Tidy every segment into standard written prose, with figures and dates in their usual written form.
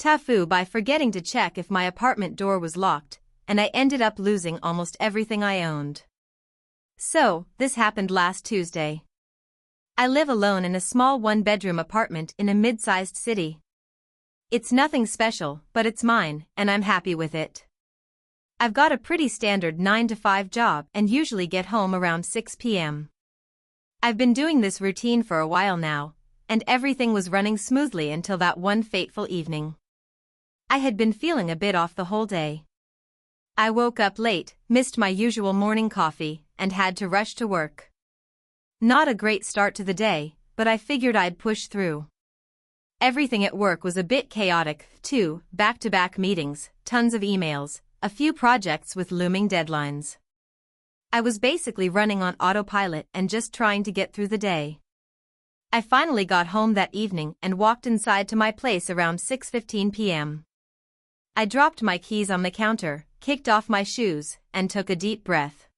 TIFU by forgetting to check if my apartment door was locked, and I ended up losing almost everything I owned. So, this happened last Tuesday. I live alone in a small one-bedroom apartment in a mid-sized city. It's nothing special, but it's mine, and I'm happy with it. I've got a pretty standard 9-to-5 job and usually get home around 6 p.m. I've been doing this routine for a while now, and everything was running smoothly until that one fateful evening. I had been feeling a bit off the whole day. I woke up late, missed my usual morning coffee, and had to rush to work. Not a great start to the day, but I figured I'd push through. Everything at work was a bit chaotic, too, back-to-back meetings, tons of emails, a few projects with looming deadlines. I was basically running on autopilot and just trying to get through the day. I finally got home that evening and walked inside to my place around 6:15 p.m. I dropped my keys on the counter, kicked off my shoes, and took a deep breath.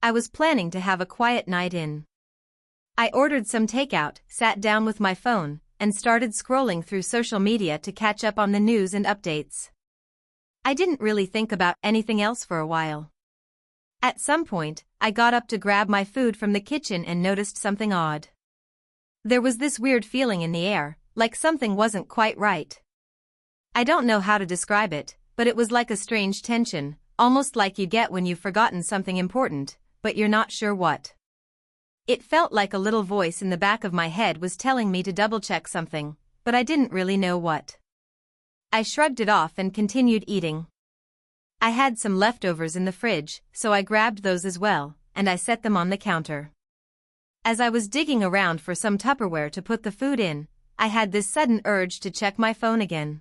I was planning to have a quiet night in. I ordered some takeout, sat down with my phone, and started scrolling through social media to catch up on the news and updates. I didn't really think about anything else for a while. At some point, I got up to grab my food from the kitchen and noticed something odd. There was this weird feeling in the air, like something wasn't quite right. I don't know how to describe it, but it was like a strange tension, almost like you get when you've forgotten something important, but you're not sure what. It felt like a little voice in the back of my head was telling me to double-check something, but I didn't really know what. I shrugged it off and continued eating. I had some leftovers in the fridge, so I grabbed those as well, and I set them on the counter. As I was digging around for some Tupperware to put the food in, I had this sudden urge to check my phone again.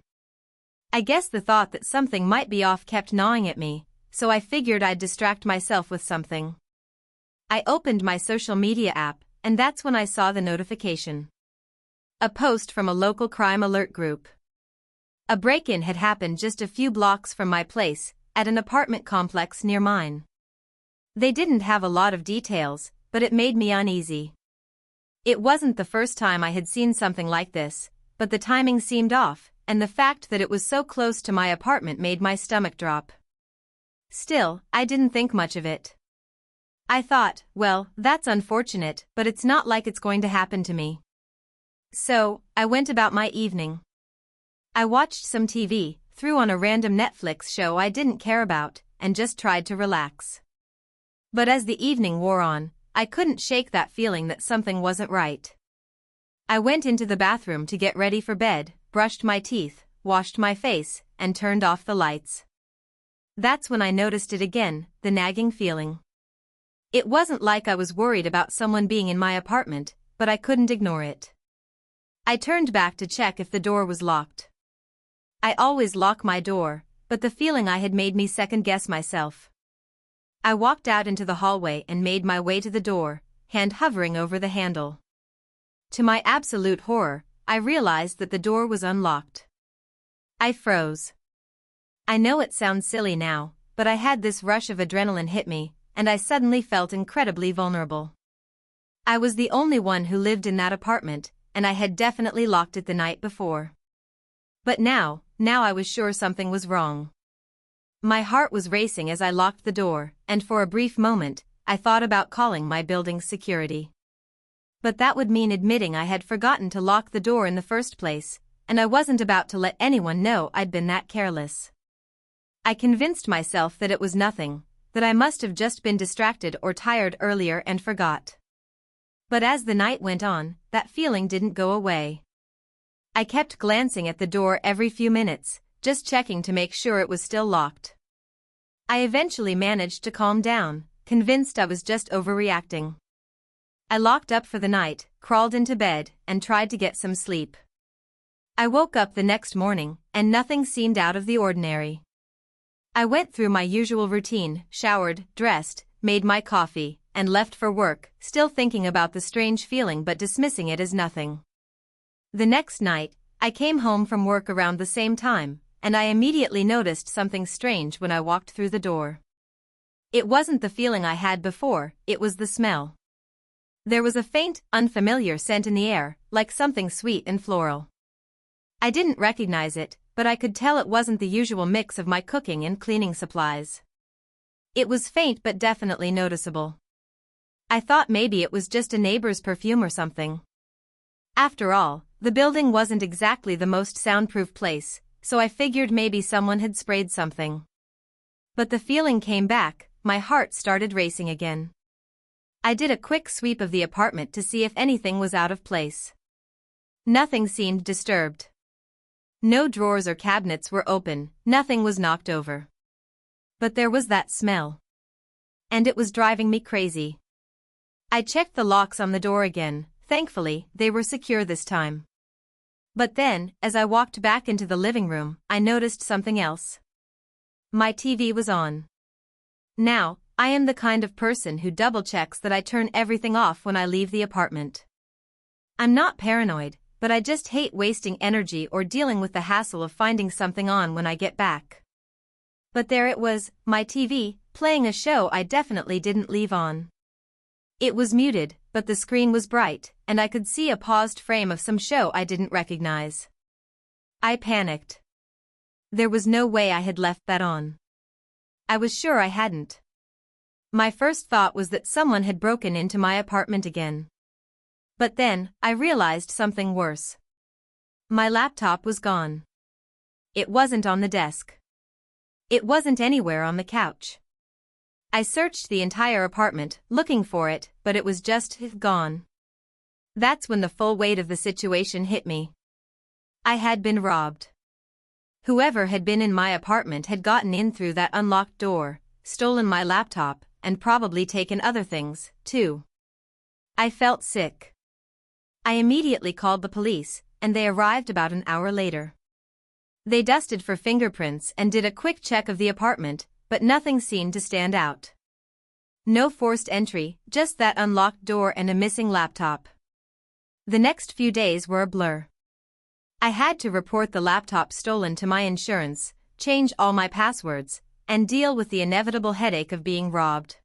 I guess the thought that something might be off kept gnawing at me, so I figured I'd distract myself with something. I opened my social media app, and that's when I saw the notification. A post from a local crime alert group. A break-in had happened just a few blocks from my place, at an apartment complex near mine. They didn't have a lot of details, but it made me uneasy. It wasn't the first time I had seen something like this, but the timing seemed off, and the fact that it was so close to my apartment made my stomach drop. Still, I didn't think much of it. I thought, well, that's unfortunate, but it's not like it's going to happen to me. So, I went about my evening. I watched some TV, threw on a random Netflix show I didn't care about, and just tried to relax. But as the evening wore on, I couldn't shake that feeling that something wasn't right. I went into the bathroom to get ready for bed, brushed my teeth, washed my face, and turned off the lights. That's when I noticed it again, the nagging feeling. It wasn't like I was worried about someone being in my apartment, but I couldn't ignore it. I turned back to check if the door was locked. I always lock my door, but the feeling I had made me second-guess myself. I walked out into the hallway and made my way to the door, hand hovering over the handle. To my absolute horror, I realized that the door was unlocked. I froze. I know it sounds silly now, but I had this rush of adrenaline hit me, and I suddenly felt incredibly vulnerable. I was the only one who lived in that apartment, and I had definitely locked it the night before. But now I was sure something was wrong. My heart was racing as I locked the door, and for a brief moment, I thought about calling my building's security. But that would mean admitting I had forgotten to lock the door in the first place, and I wasn't about to let anyone know I'd been that careless. I convinced myself that it was nothing, that I must have just been distracted or tired earlier and forgot. But as the night went on, that feeling didn't go away. I kept glancing at the door every few minutes, just checking to make sure it was still locked. I eventually managed to calm down, convinced I was just overreacting. I locked up for the night, crawled into bed, and tried to get some sleep. I woke up the next morning, and nothing seemed out of the ordinary. I went through my usual routine, showered, dressed, made my coffee, and left for work, still thinking about the strange feeling but dismissing it as nothing. The next night, I came home from work around the same time, and I immediately noticed something strange when I walked through the door. It wasn't the feeling I had before, it was the smell. There was a faint, unfamiliar scent in the air, like something sweet and floral. I didn't recognize it, but I could tell it wasn't the usual mix of my cooking and cleaning supplies. It was faint but definitely noticeable. I thought maybe it was just a neighbor's perfume or something. After all, the building wasn't exactly the most soundproof place, so I figured maybe someone had sprayed something. But the feeling came back, my heart started racing again. I did a quick sweep of the apartment to see if anything was out of place. Nothing seemed disturbed. No drawers or cabinets were open, nothing was knocked over. But there was that smell. And it was driving me crazy. I checked the locks on the door again. Thankfully, they were secure this time. But then, as I walked back into the living room, I noticed something else. My TV was on. Now, I am the kind of person who double-checks that I turn everything off when I leave the apartment. I'm not paranoid, but I just hate wasting energy or dealing with the hassle of finding something on when I get back. But there it was, my TV, playing a show I definitely didn't leave on. It was muted, but the screen was bright, and I could see a paused frame of some show I didn't recognize. I panicked. There was no way I had left that on. I was sure I hadn't. My first thought was that someone had broken into my apartment again. But then, I realized something worse. My laptop was gone. It wasn't on the desk. It wasn't anywhere on the couch. I searched the entire apartment, looking for it, but it was just gone. That's when the full weight of the situation hit me. I had been robbed. Whoever had been in my apartment had gotten in through that unlocked door, stolen my laptop, and probably taken other things, too. I felt sick. I immediately called the police, and they arrived about an hour later. They dusted for fingerprints and did a quick check of the apartment, but nothing seemed to stand out. No forced entry, just that unlocked door and a missing laptop. The next few days were a blur. I had to report the laptop stolen to my insurance, change all my passwords, and deal with the inevitable headache of being robbed.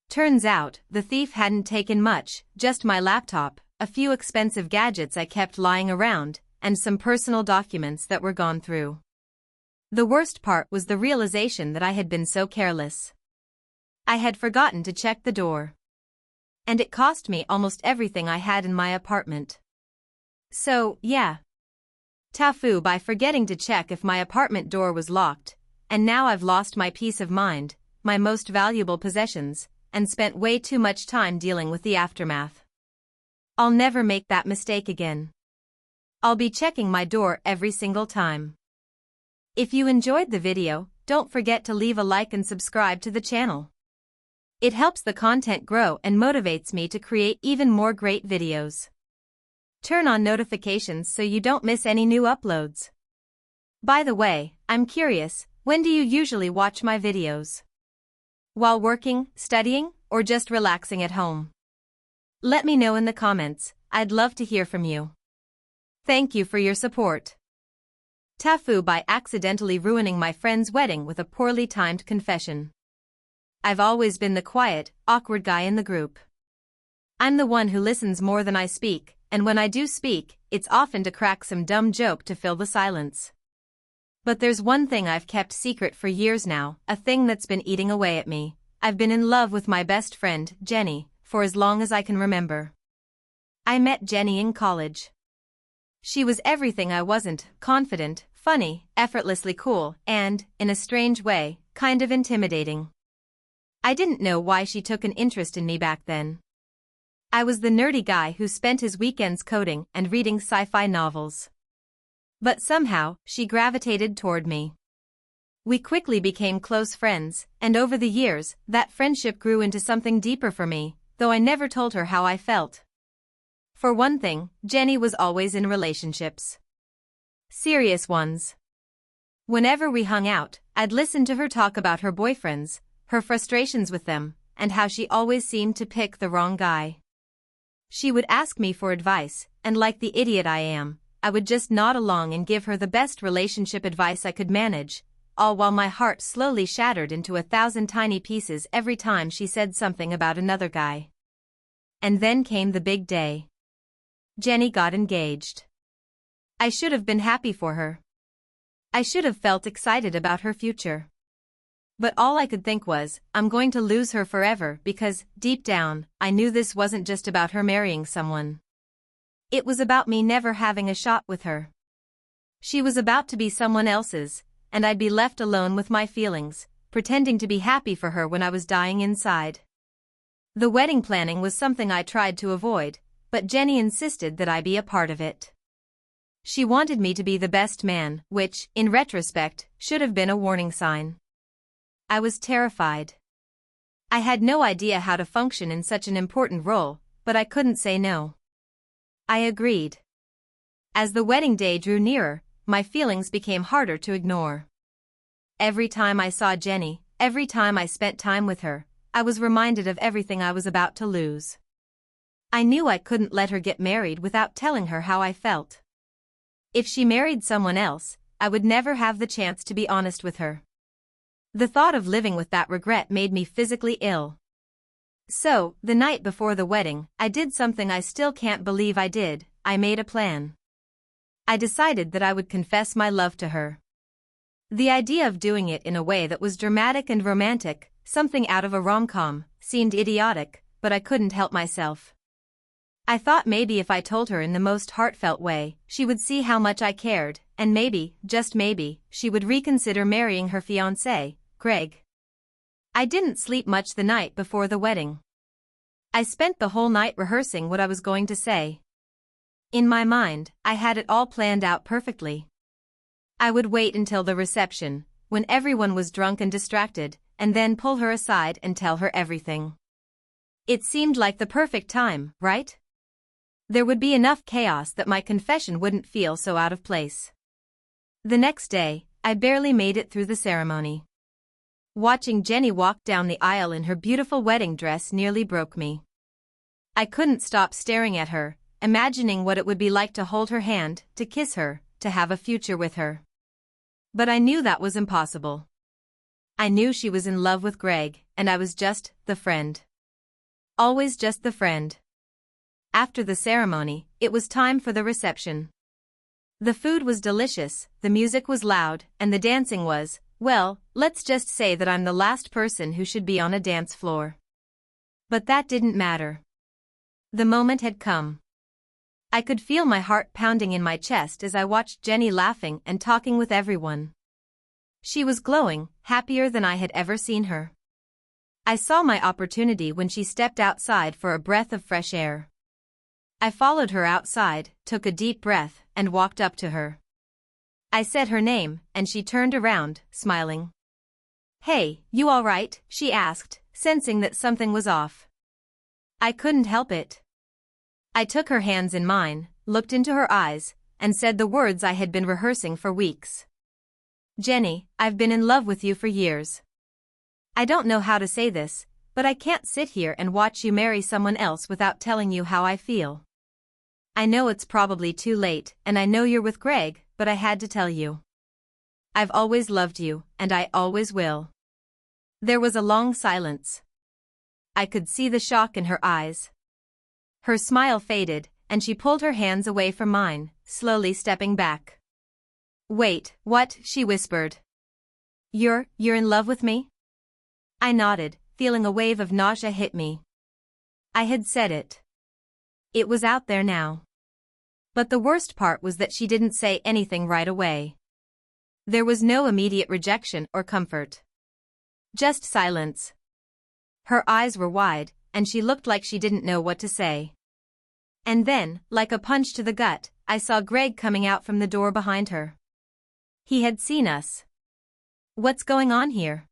Turns out, the thief hadn't taken much, just my laptop, a few expensive gadgets I kept lying around, and some personal documents that were gone through. The worst part was the realization that I had been so careless. I had forgotten to check the door. And it cost me almost everything I had in my apartment. So, yeah. TIFU by forgetting to check if my apartment door was locked, and now I've lost my peace of mind, my most valuable possessions, and spent way too much time dealing with the aftermath. I'll never make that mistake again. I'll be checking my door every single time. If you enjoyed the video, don't forget to leave a like and subscribe to the channel. It helps the content grow and motivates me to create even more great videos. Turn on notifications so you don't miss any new uploads. By the way, I'm curious, when do you usually watch my videos? While working, studying, or just relaxing at home? Let me know in the comments, I'd love to hear from you. Thank you for your support. TIFU by accidentally ruining my friend's wedding with a poorly timed confession. I've always been the quiet, awkward guy in the group. I'm the one who listens more than I speak, and when I do speak, it's often to crack some dumb joke to fill the silence. But there's one thing I've kept secret for years now, a thing that's been eating away at me. I've been in love with my best friend, Jenny, for as long as I can remember. I met Jenny in college. She was everything I wasn't, confident, funny, effortlessly cool, and, in a strange way, kind of intimidating. I didn't know why she took an interest in me back then. I was the nerdy guy who spent his weekends coding and reading sci-fi novels. But somehow, she gravitated toward me. We quickly became close friends, and over the years, that friendship grew into something deeper for me, though I never told her how I felt. For one thing, Jenny was always in relationships. Serious ones. Whenever we hung out, I'd listen to her talk about her boyfriends, her frustrations with them, and how she always seemed to pick the wrong guy. She would ask me for advice, and like the idiot I am, I would just nod along and give her the best relationship advice I could manage, all while my heart slowly shattered into 1,000 tiny pieces every time she said something about another guy. And then came the big day. Jenny got engaged. I should have been happy for her. I should have felt excited about her future. But all I could think was, I'm going to lose her forever because, deep down, I knew this wasn't just about her marrying someone. It was about me never having a shot with her. She was about to be someone else's, and I'd be left alone with my feelings, pretending to be happy for her when I was dying inside. The wedding planning was something I tried to avoid, but Jenny insisted that I be a part of it. She wanted me to be the best man, which, in retrospect, should have been a warning sign. I was terrified. I had no idea how to function in such an important role, but I couldn't say no. I agreed. As the wedding day drew nearer, my feelings became harder to ignore. Every time I saw Jenny, every time I spent time with her, I was reminded of everything I was about to lose. I knew I couldn't let her get married without telling her how I felt. If she married someone else, I would never have the chance to be honest with her. The thought of living with that regret made me physically ill. So, the night before the wedding, I did something I still can't believe I did. I made a plan. I decided that I would confess my love to her. The idea of doing it in a way that was dramatic and romantic, something out of a rom-com, seemed idiotic, but I couldn't help myself. I thought maybe if I told her in the most heartfelt way, she would see how much I cared, and maybe, just maybe, she would reconsider marrying her fiancé, Greg. I didn't sleep much the night before the wedding. I spent the whole night rehearsing what I was going to say. In my mind, I had it all planned out perfectly. I would wait until the reception, when everyone was drunk and distracted, and then pull her aside and tell her everything. It seemed like the perfect time, right? There would be enough chaos that my confession wouldn't feel so out of place. The next day, I barely made it through the ceremony. Watching Jenny walk down the aisle in her beautiful wedding dress nearly broke me. I couldn't stop staring at her, imagining what it would be like to hold her hand, to kiss her, to have a future with her. But I knew that was impossible. I knew she was in love with Greg, and I was just the friend. Always just the friend. After the ceremony, it was time for the reception. The food was delicious, the music was loud, and the dancing was, well, let's just say that I'm the last person who should be on a dance floor. But that didn't matter. The moment had come. I could feel my heart pounding in my chest as I watched Jenny laughing and talking with everyone. She was glowing, happier than I had ever seen her. I saw my opportunity when she stepped outside for a breath of fresh air. I followed her outside, took a deep breath, and walked up to her. I said her name, and she turned around, smiling. "Hey, you all right?" she asked, sensing that something was off. I couldn't help it. I took her hands in mine, looked into her eyes, and said the words I had been rehearsing for weeks. "Jenny, I've been in love with you for years. I don't know how to say this, but I can't sit here and watch you marry someone else without telling you how I feel. I know it's probably too late, and I know you're with Greg, but I had to tell you. I've always loved you, and I always will." There was a long silence. I could see the shock in her eyes. Her smile faded, and she pulled her hands away from mine, slowly stepping back. "Wait, what?" she whispered. You're in love with me?" I nodded, feeling a wave of nausea hit me. I had said it. It was out there now. But the worst part was that she didn't say anything right away. There was no immediate rejection or comfort. Just silence. Her eyes were wide, and she looked like she didn't know what to say. And then, like a punch to the gut, I saw Greg coming out from the door behind her. He had seen us. "What's going on here?"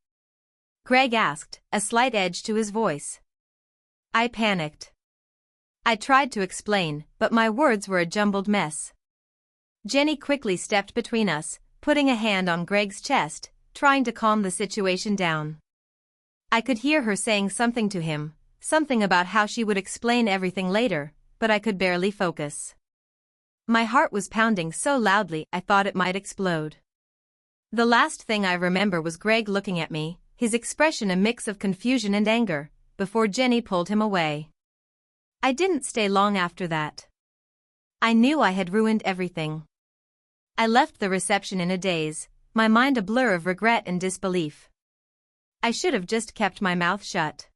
Greg asked, a slight edge to his voice. I panicked. I tried to explain, but my words were a jumbled mess. Jenny quickly stepped between us, putting a hand on Greg's chest, trying to calm the situation down. I could hear her saying something to him, something about how she would explain everything later, but I could barely focus. My heart was pounding so loudly I thought it might explode. The last thing I remember was Greg looking at me, his expression a mix of confusion and anger, before Jenny pulled him away. I didn't stay long after that. I knew I had ruined everything. I left the reception in a daze, my mind a blur of regret and disbelief. I should have just kept my mouth shut.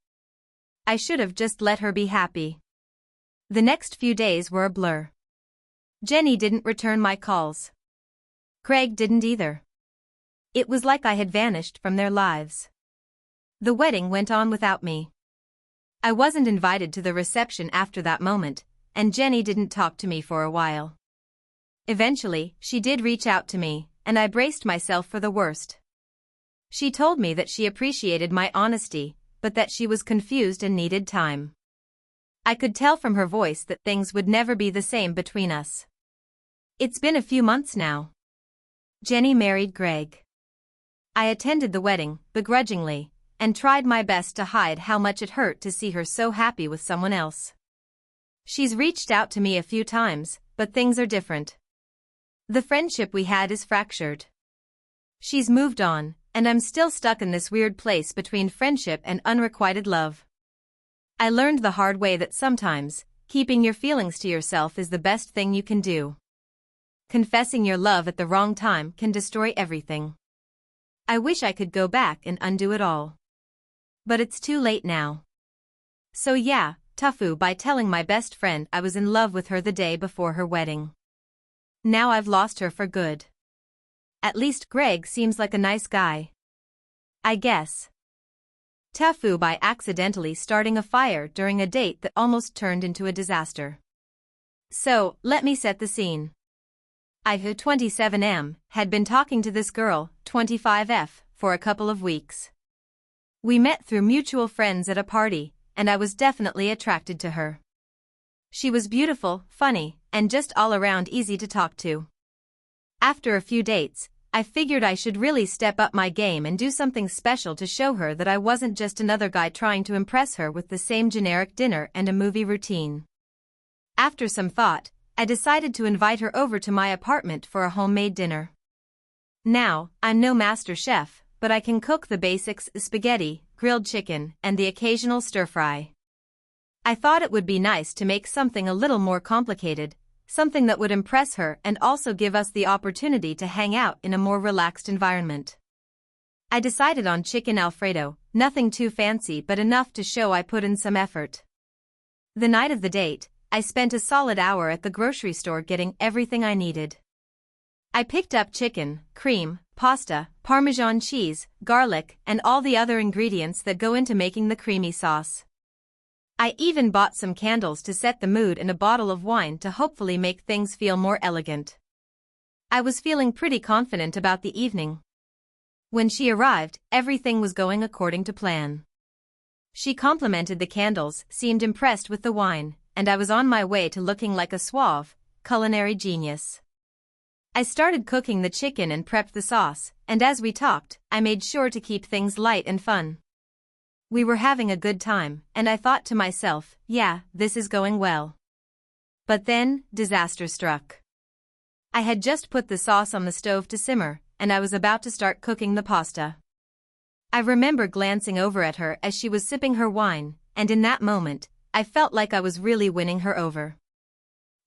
I should have just let her be happy. The next few days were a blur. Jenny didn't return my calls. Craig didn't either. It was like I had vanished from their lives. The wedding went on without me. I wasn't invited to the reception after that moment, and Jenny didn't talk to me for a while. Eventually, she did reach out to me, and I braced myself for the worst. She told me that she appreciated my honesty, but that she was confused and needed time. I could tell from her voice that things would never be the same between us. It's been a few months now. Jenny married Greg. I attended the wedding, begrudgingly, and tried my best to hide how much it hurt to see her so happy with someone else. She's reached out to me a few times, but things are different. The friendship we had is fractured. She's moved on, and I'm still stuck in this weird place between friendship and unrequited love. I learned the hard way that sometimes, keeping your feelings to yourself is the best thing you can do. Confessing your love at the wrong time can destroy everything. I wish I could go back and undo it all. But it's too late now. So yeah, TIFU by telling my best friend I was in love with her the day before her wedding. Now I've lost her for good. At least Greg seems like a nice guy. I guess. TIFU by accidentally starting a fire during a date that almost turned into a disaster. So, let me set the scene. I, 27M, had been talking to this girl, 25F, for a couple of weeks. We met through mutual friends at a party, and I was definitely attracted to her. She was beautiful, funny, and just all around easy to talk to. After a few dates, I figured I should really step up my game and do something special to show her that I wasn't just another guy trying to impress her with the same generic dinner and a movie routine. After some thought, I decided to invite her over to my apartment for a homemade dinner. Now, I'm no master chef, but I can cook the basics: spaghetti, grilled chicken, and the occasional stir-fry. I thought it would be nice to make something a little more complicated, something that would impress her and also give us the opportunity to hang out in a more relaxed environment. I decided on chicken Alfredo, nothing too fancy but enough to show I put in some effort. The night of the date, I spent a solid hour at the grocery store getting everything I needed. I picked up chicken, cream, pasta, Parmesan cheese, garlic, and all the other ingredients that go into making the creamy sauce. I even bought some candles to set the mood and a bottle of wine to hopefully make things feel more elegant. I was feeling pretty confident about the evening. When she arrived, everything was going according to plan. She complimented the candles, seemed impressed with the wine, and I was on my way to looking like a suave, culinary genius. I started cooking the chicken and prepped the sauce, and as we talked, I made sure to keep things light and fun. We were having a good time, and I thought to myself, yeah, this is going well. But then, disaster struck. I had just put the sauce on the stove to simmer, and I was about to start cooking the pasta. I remember glancing over at her as she was sipping her wine, and in that moment, I felt like I was really winning her over.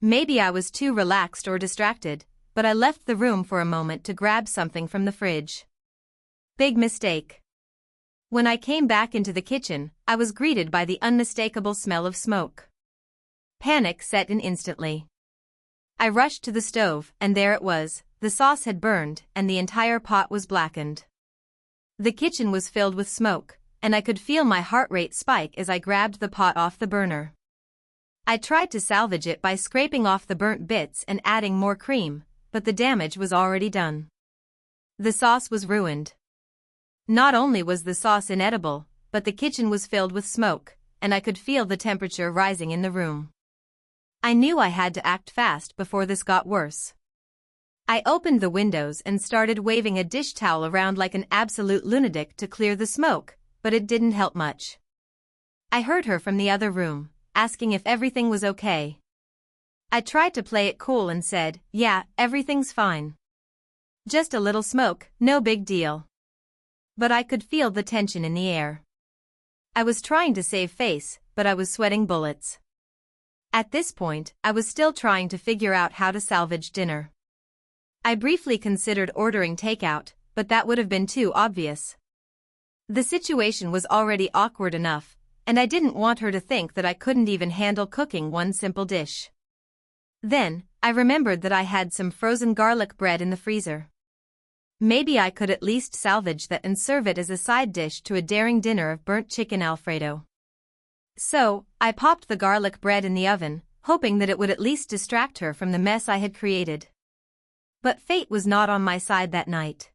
Maybe I was too relaxed or distracted, but I left the room for a moment to grab something from the fridge. Big mistake. When I came back into the kitchen, I was greeted by the unmistakable smell of smoke. Panic set in instantly. I rushed to the stove, and there it was, the sauce had burned, and the entire pot was blackened. The kitchen was filled with smoke, and I could feel my heart rate spike as I grabbed the pot off the burner. I tried to salvage it by scraping off the burnt bits and adding more cream, but the damage was already done. The sauce was ruined. Not only was the sauce inedible, but the kitchen was filled with smoke, and I could feel the temperature rising in the room. I knew I had to act fast before this got worse. I opened the windows and started waving a dish towel around like an absolute lunatic to clear the smoke, but it didn't help much. I heard her from the other room, asking if everything was okay. I tried to play it cool and said, yeah, everything's fine. Just a little smoke, no big deal. But I could feel the tension in the air. I was trying to save face, but I was sweating bullets. At this point, I was still trying to figure out how to salvage dinner. I briefly considered ordering takeout, but that would have been too obvious. The situation was already awkward enough, and I didn't want her to think that I couldn't even handle cooking one simple dish. Then, I remembered that I had some frozen garlic bread in the freezer. Maybe I could at least salvage that and serve it as a side dish to a daring dinner of burnt chicken Alfredo. So, I popped the garlic bread in the oven, hoping that it would at least distract her from the mess I had created. But fate was not on my side that night.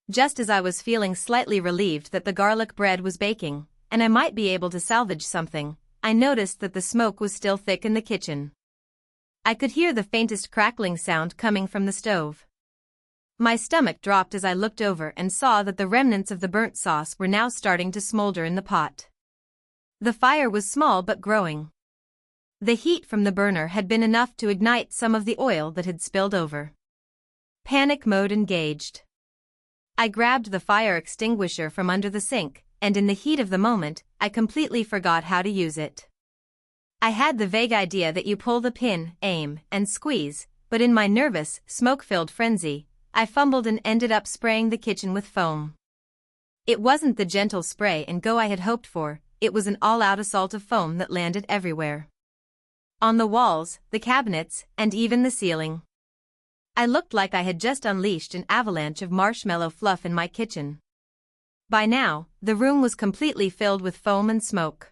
Just as I was feeling slightly relieved that the garlic bread was baking, and I might be able to salvage something, I noticed that the smoke was still thick in the kitchen. I could hear the faintest crackling sound coming from the stove. My stomach dropped as I looked over and saw that the remnants of the burnt sauce were now starting to smolder in the pot. The fire was small but growing. The heat from the burner had been enough to ignite some of the oil that had spilled over. Panic mode engaged. I grabbed the fire extinguisher from under the sink, and in the heat of the moment, I completely forgot how to use it. I had the vague idea that you pull the pin, aim, and squeeze, but in my nervous, smoke-filled frenzy, I fumbled and ended up spraying the kitchen with foam. It wasn't the gentle spray and go I had hoped for, it was an all-out assault of foam that landed everywhere. On the walls, the cabinets, and even the ceiling. I looked like I had just unleashed an avalanche of marshmallow fluff in my kitchen. By now, the room was completely filled with foam and smoke.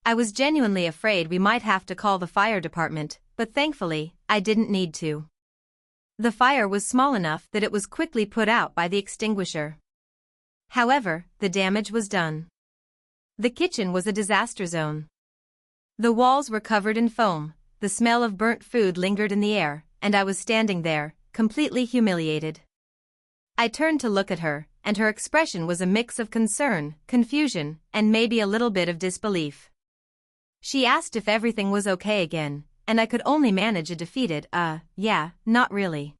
I was genuinely afraid we might have to call the fire department, but thankfully, I didn't need to. The fire was small enough that it was quickly put out by the extinguisher. However, the damage was done. The kitchen was a disaster zone. The walls were covered in foam, the smell of burnt food lingered in the air, and I was standing there, completely humiliated. I turned to look at her, and her expression was a mix of concern, confusion, and maybe a little bit of disbelief. She asked if everything was okay again, and I could only manage a defeated, yeah, not really.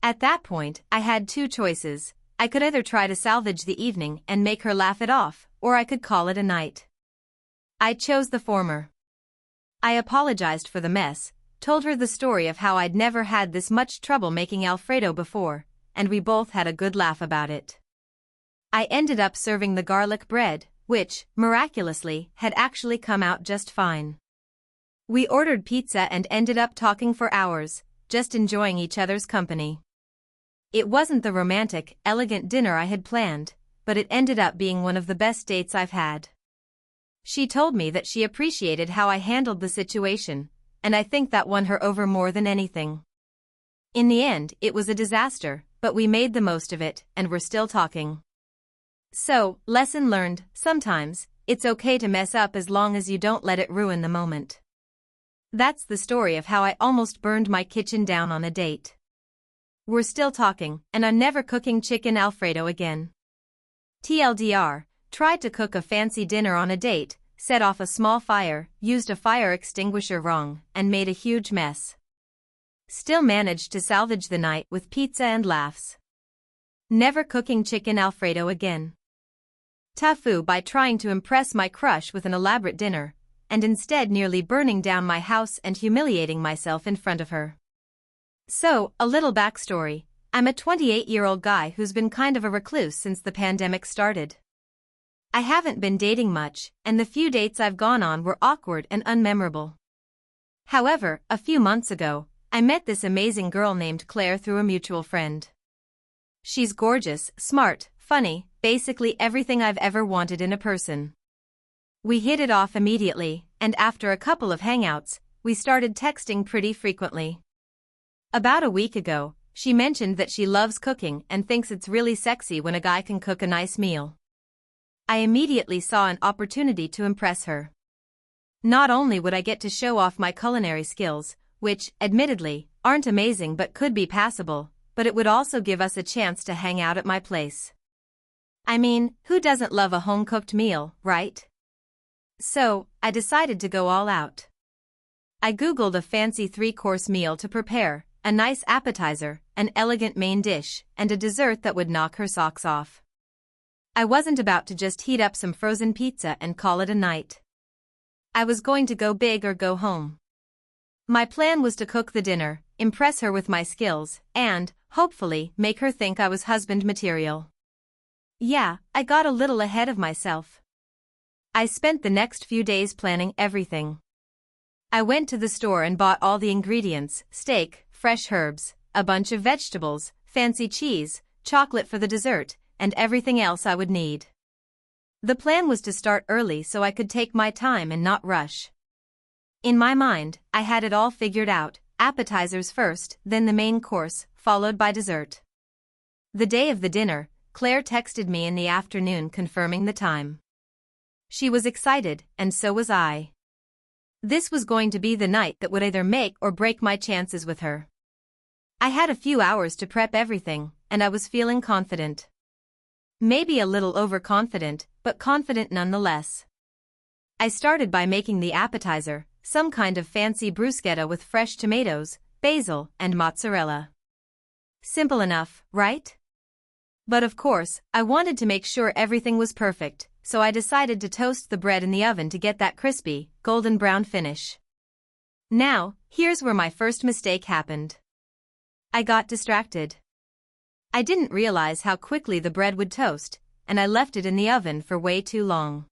At that point, I had two choices. I could either try to salvage the evening and make her laugh it off, or I could call it a night. I chose the former. I apologized for the mess, told her the story of how I'd never had this much trouble making Alfredo before, and we both had a good laugh about it. I ended up serving the garlic bread, which, miraculously, had actually come out just fine. We ordered pizza and ended up talking for hours, just enjoying each other's company. It wasn't the romantic, elegant dinner I had planned, but it ended up being one of the best dates I've had. She told me that she appreciated how I handled the situation, and I think that won her over more than anything. In the end, it was a disaster, but we made the most of it, and we're still talking. So, lesson learned, sometimes, it's okay to mess up as long as you don't let it ruin the moment. That's the story of how I almost burned my kitchen down on a date. We're still talking, and I'm never cooking chicken Alfredo again. TLDR, tried to cook a fancy dinner on a date, set off a small fire, used a fire extinguisher wrong, and made a huge mess. Still managed to salvage the night with pizza and laughs. Never cooking chicken Alfredo again. TIFU by trying to impress my crush with an elaborate dinner, and instead nearly burning down my house and humiliating myself in front of her. So, a little backstory, I'm a 28-year-old guy who's been kind of a recluse since the pandemic started. I haven't been dating much, and the few dates I've gone on were awkward and unmemorable. However, a few months ago, I met this amazing girl named Claire through a mutual friend. She's gorgeous, smart, funny, basically everything I've ever wanted in a person. We hit it off immediately, and after a couple of hangouts, we started texting pretty frequently. About a week ago, she mentioned that she loves cooking and thinks it's really sexy when a guy can cook a nice meal. I immediately saw an opportunity to impress her. Not only would I get to show off my culinary skills, which, admittedly, aren't amazing but could be passable, but it would also give us a chance to hang out at my place. I mean, who doesn't love a home-cooked meal, right? So, I decided to go all out. I Googled a fancy 3-course meal to prepare, a nice appetizer, an elegant main dish, and a dessert that would knock her socks off. I wasn't about to just heat up some frozen pizza and call it a night. I was going to go big or go home. My plan was to cook the dinner, impress her with my skills, and, hopefully, make her think I was husband material. Yeah, I got a little ahead of myself. I spent the next few days planning everything. I went to the store and bought all the ingredients: steak, fresh herbs, a bunch of vegetables, fancy cheese, chocolate for the dessert, and everything else I would need. The plan was to start early so I could take my time and not rush. In my mind, I had it all figured out: appetizers first, then the main course, followed by dessert. The day of the dinner, Claire texted me in the afternoon confirming the time. She was excited, and so was I. This was going to be the night that would either make or break my chances with her. I had a few hours to prep everything, and I was feeling confident. Maybe a little overconfident, but confident nonetheless. I started by making the appetizer, some kind of fancy bruschetta with fresh tomatoes, basil, and mozzarella. Simple enough, right? But of course, I wanted to make sure everything was perfect, so I decided to toast the bread in the oven to get that crispy, golden brown finish. Now, here's where my first mistake happened. I got distracted. I didn't realize how quickly the bread would toast, and I left it in the oven for way too long.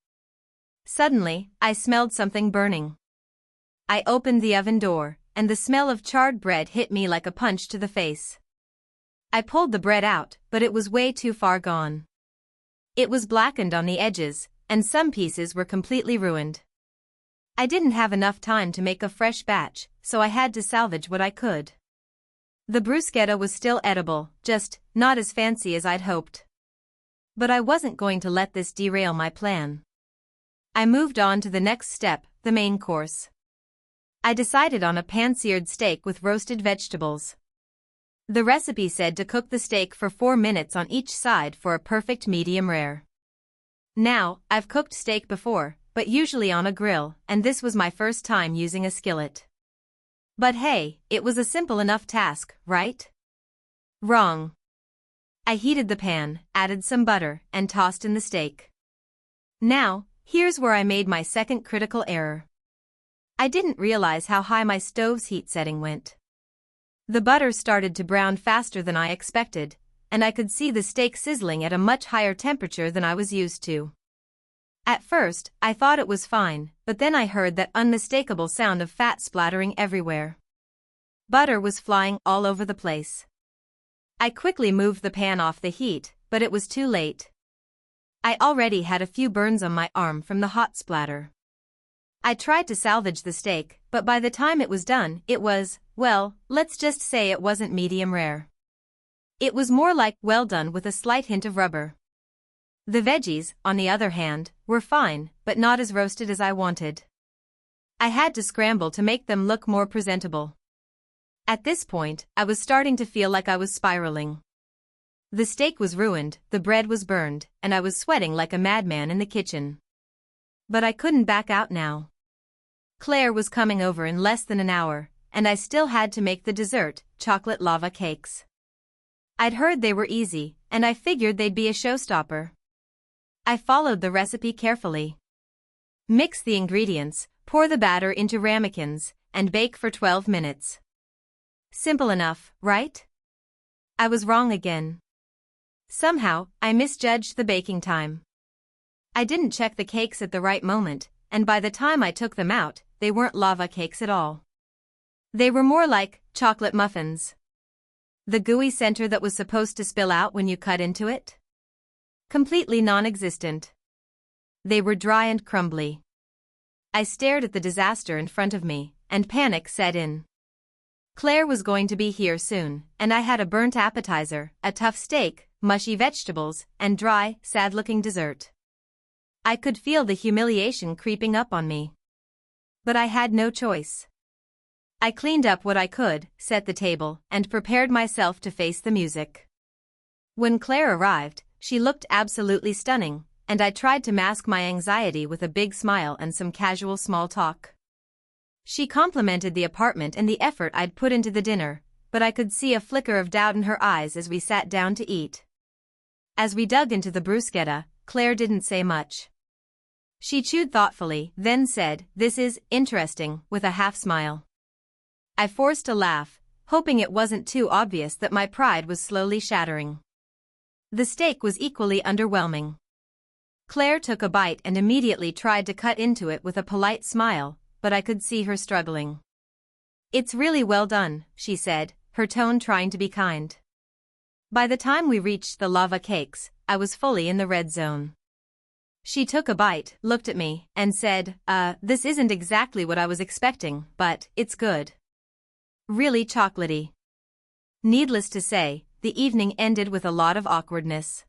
Suddenly, I smelled something burning. I opened the oven door, and the smell of charred bread hit me like a punch to the face. I pulled the bread out, but it was way too far gone. It was blackened on the edges, and some pieces were completely ruined. I didn't have enough time to make a fresh batch, so I had to salvage what I could. The bruschetta was still edible, just not as fancy as I'd hoped. But I wasn't going to let this derail my plan. I moved on to the next step, the main course. I decided on a pan-seared steak with roasted vegetables. The recipe said to cook the steak for 4 minutes on each side for a perfect medium rare. Now, I've cooked steak before, but usually on a grill, and this was my first time using a skillet. But hey, it was a simple enough task, right? Wrong. I heated the pan, added some butter, and tossed in the steak. Now, here's where I made my second critical error. I didn't realize how high my stove's heat setting went. The butter started to brown faster than I expected, and I could see the steak sizzling at a much higher temperature than I was used to. At first, I thought it was fine, but then I heard that unmistakable sound of fat splattering everywhere. Butter was flying all over the place. I quickly moved the pan off the heat, but it was too late. I already had a few burns on my arm from the hot splatter. I tried to salvage the steak, but by the time it was done, it was, well, let's just say it wasn't medium rare. It was more like well done with a slight hint of rubber. The veggies, on the other hand, were fine, but not as roasted as I wanted. I had to scramble to make them look more presentable. At this point, I was starting to feel like I was spiraling. The steak was ruined, the bread was burned, and I was sweating like a madman in the kitchen. But I couldn't back out now. Claire was coming over in less than an hour, and I still had to make the dessert, chocolate lava cakes. I'd heard they were easy, and I figured they'd be a showstopper. I followed the recipe carefully. Mix the ingredients, pour the batter into ramekins, and bake for 12 minutes. Simple enough, right? I was wrong again. Somehow, I misjudged the baking time. I didn't check the cakes at the right moment, and by the time I took them out, they weren't lava cakes at all. They were more like chocolate muffins. The gooey center that was supposed to spill out when you cut into it? Completely non-existent. They were dry and crumbly. I stared at the disaster in front of me, and panic set in. Claire was going to be here soon, and I had a burnt appetizer, a tough steak, mushy vegetables, and dry, sad-looking dessert. I could feel the humiliation creeping up on me. But I had no choice. I cleaned up what I could, set the table, and prepared myself to face the music. When Claire arrived, she looked absolutely stunning, and I tried to mask my anxiety with a big smile and some casual small talk. She complimented the apartment and the effort I'd put into the dinner, but I could see a flicker of doubt in her eyes as we sat down to eat. As we dug into the bruschetta, Claire didn't say much. She chewed thoughtfully, then said, "This is interesting," with a half smile. I forced a laugh, hoping it wasn't too obvious that my pride was slowly shattering. The steak was equally underwhelming. Claire took a bite and immediately tried to cut into it with a polite smile, but I could see her struggling. "It's really well done," she said, her tone trying to be kind. By the time we reached the lava cakes, I was fully in the red zone. She took a bite, looked at me, and said, "This isn't exactly what I was expecting, but it's good. Really chocolatey." Needless to say, the evening ended with a lot of awkwardness.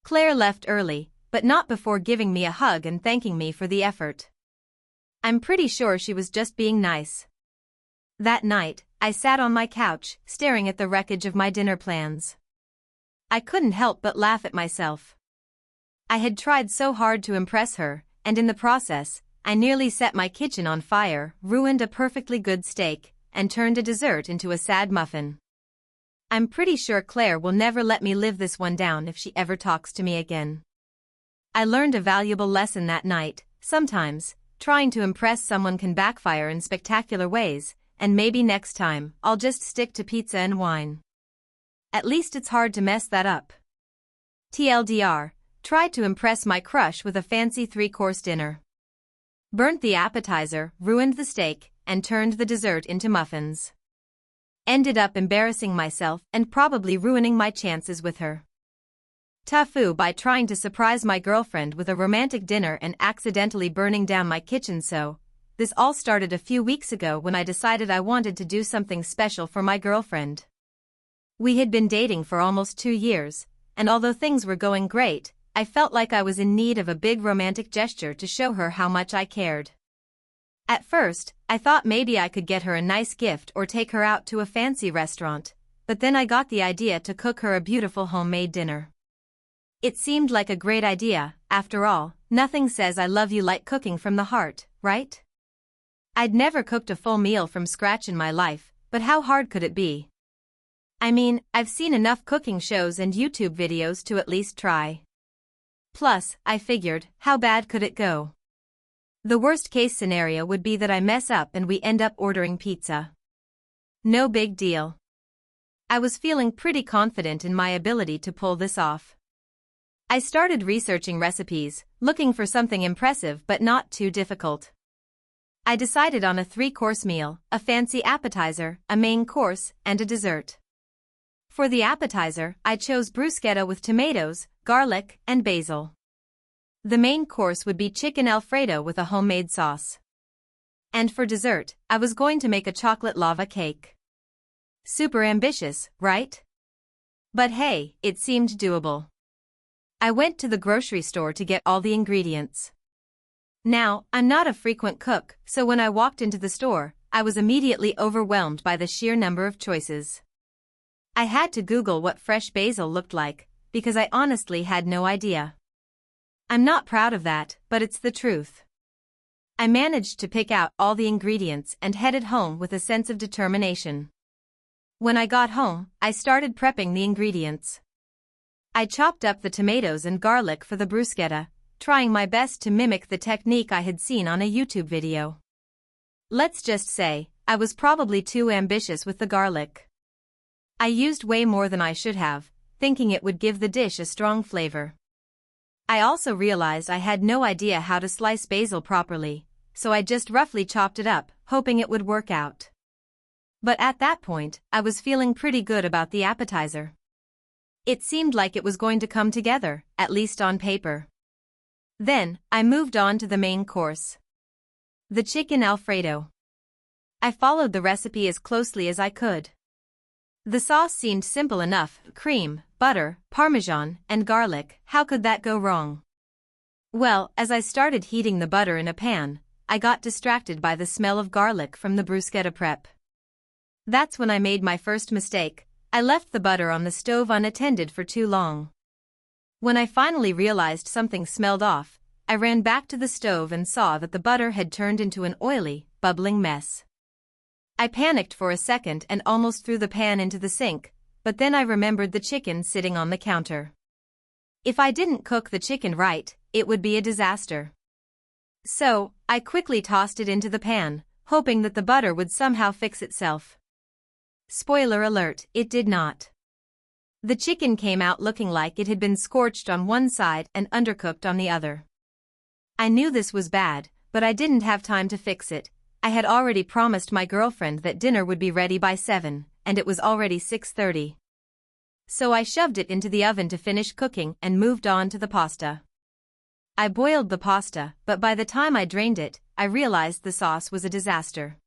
Claire left early, but not before giving me a hug and thanking me for the effort. I'm pretty sure she was just being nice. That night, I sat on my couch, staring at the wreckage of my dinner plans. I couldn't help but laugh at myself. I had tried so hard to impress her, and in the process, I nearly set my kitchen on fire, ruined a perfectly good steak, and turned a dessert into a sad muffin. I'm pretty sure Claire will never let me live this one down if she ever talks to me again. I learned a valuable lesson that night. Sometimes, trying to impress someone can backfire in spectacular ways, and maybe next time, I'll just stick to pizza and wine. At least it's hard to mess that up. TLDR, tried to impress my crush with a fancy 3-course dinner. Burnt the appetizer, ruined the steak, and turned the dessert into muffins. Ended up embarrassing myself and probably ruining my chances with her. TIFU by trying to surprise my girlfriend with a romantic dinner and accidentally burning down my kitchen. So, this all started a few weeks ago when I decided I wanted to do something special for my girlfriend. We had been dating for almost 2 years, and although things were going great, I felt like I was in need of a big romantic gesture to show her how much I cared. At first, I thought maybe I could get her a nice gift or take her out to a fancy restaurant, but then I got the idea to cook her a beautiful homemade dinner. It seemed like a great idea. After all, nothing says I love you like cooking from the heart, right? I'd never cooked a full meal from scratch in my life, but how hard could it be? I mean, I've seen enough cooking shows and YouTube videos to at least try. Plus, I figured, how bad could it go? The worst-case scenario would be that I mess up and we end up ordering pizza. No big deal. I was feeling pretty confident in my ability to pull this off. I started researching recipes, looking for something impressive but not too difficult. I decided on a 3-course meal, a fancy appetizer, a main course, and a dessert. For the appetizer, I chose bruschetta with tomatoes, garlic, and basil. The main course would be chicken Alfredo with a homemade sauce. And for dessert, I was going to make a chocolate lava cake. Super ambitious, right? But hey, it seemed doable. I went to the grocery store to get all the ingredients. Now, I'm not a frequent cook, so when I walked into the store, I was immediately overwhelmed by the sheer number of choices. I had to Google what fresh basil looked like, because I honestly had no idea. I'm not proud of that, but it's the truth. I managed to pick out all the ingredients and headed home with a sense of determination. When I got home, I started prepping the ingredients. I chopped up the tomatoes and garlic for the bruschetta, trying my best to mimic the technique I had seen on a YouTube video. Let's just say, I was probably too ambitious with the garlic. I used way more than I should have, thinking it would give the dish a strong flavor. I also realized I had no idea how to slice basil properly, so I just roughly chopped it up, hoping it would work out. But at that point, I was feeling pretty good about the appetizer. It seemed like it was going to come together, at least on paper. Then, I moved on to the main course. The chicken Alfredo. I followed the recipe as closely as I could. The sauce seemed simple enough: cream, butter, parmesan, and garlic. How could that go wrong? Well, as I started heating the butter in a pan, I got distracted by the smell of garlic from the bruschetta prep. That's when I made my first mistake. I left the butter on the stove unattended for too long. When I finally realized something smelled off, I ran back to the stove and saw that the butter had turned into an oily, bubbling mess. I panicked for a second and almost threw the pan into the sink, but then I remembered the chicken sitting on the counter. If I didn't cook the chicken right, it would be a disaster. So, I quickly tossed it into the pan, hoping that the butter would somehow fix itself. Spoiler alert, it did not. The chicken came out looking like it had been scorched on one side and undercooked on the other. I knew this was bad, but I didn't have time to fix it. I had already promised my girlfriend that dinner would be ready by 7, and it was already 6:30. So I shoved it into the oven to finish cooking and moved on to the pasta. I boiled the pasta, but by the time I drained it, I realized the sauce was a disaster.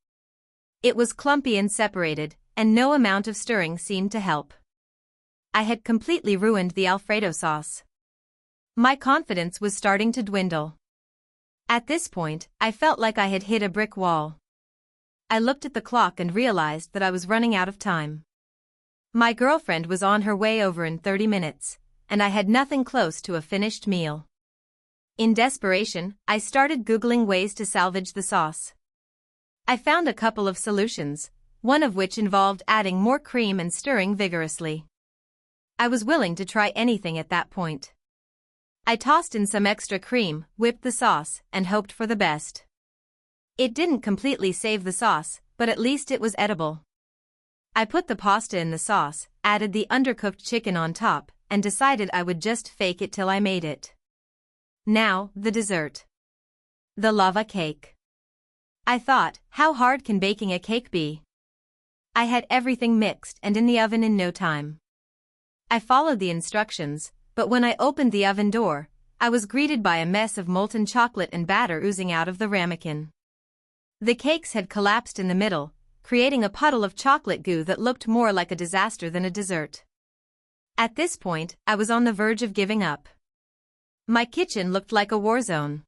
It was clumpy and separated, and no amount of stirring seemed to help. I had completely ruined the Alfredo sauce. My confidence was starting to dwindle. At this point, I felt like I had hit a brick wall. I looked at the clock and realized that I was running out of time. My girlfriend was on her way over in 30 minutes, and I had nothing close to a finished meal. In desperation, I started Googling ways to salvage the sauce. I found a couple of solutions, one of which involved adding more cream and stirring vigorously. I was willing to try anything at that point. I tossed in some extra cream, whipped the sauce, and hoped for the best. It didn't completely save the sauce, but at least it was edible. I put the pasta in the sauce, added the undercooked chicken on top, and decided I would just fake it till I made it. Now, the dessert. The lava cake. I thought, how hard can baking a cake be? I had everything mixed and in the oven in no time. I followed the instructions, but when I opened the oven door, I was greeted by a mess of molten chocolate and batter oozing out of the ramekin. The cakes had collapsed in the middle, creating a puddle of chocolate goo that looked more like a disaster than a dessert. At this point, I was on the verge of giving up. My kitchen looked like a war zone.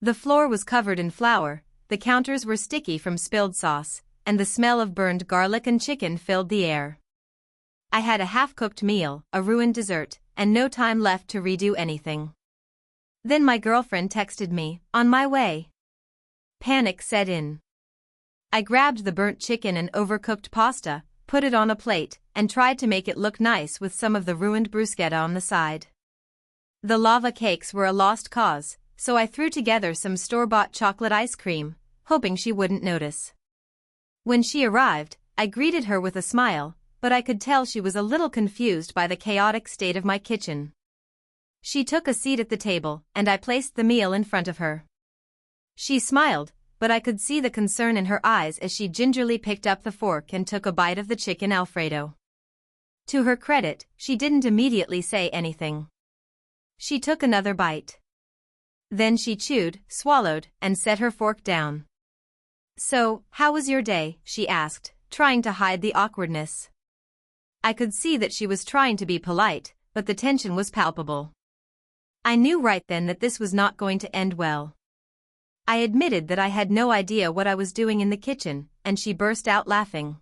The floor was covered in flour, the counters were sticky from spilled sauce, and the smell of burned garlic and chicken filled the air. I had a half-cooked meal, a ruined dessert, and no time left to redo anything. Then my girlfriend texted me, "On my way." Panic set in. I grabbed the burnt chicken and overcooked pasta, put it on a plate, and tried to make it look nice with some of the ruined bruschetta on the side. The lava cakes were a lost cause, so I threw together some store-bought chocolate ice cream, hoping she wouldn't notice. When she arrived, I greeted her with a smile, but I could tell she was a little confused by the chaotic state of my kitchen. She took a seat at the table, and I placed the meal in front of her. She smiled, but I could see the concern in her eyes as she gingerly picked up the fork and took a bite of the chicken Alfredo. To her credit, she didn't immediately say anything. She took another bite. Then she chewed, swallowed, and set her fork down. "So, how was your day?" she asked, trying to hide the awkwardness. I could see that she was trying to be polite, but the tension was palpable. I knew right then that this was not going to end well. I admitted that I had no idea what I was doing in the kitchen, and she burst out laughing.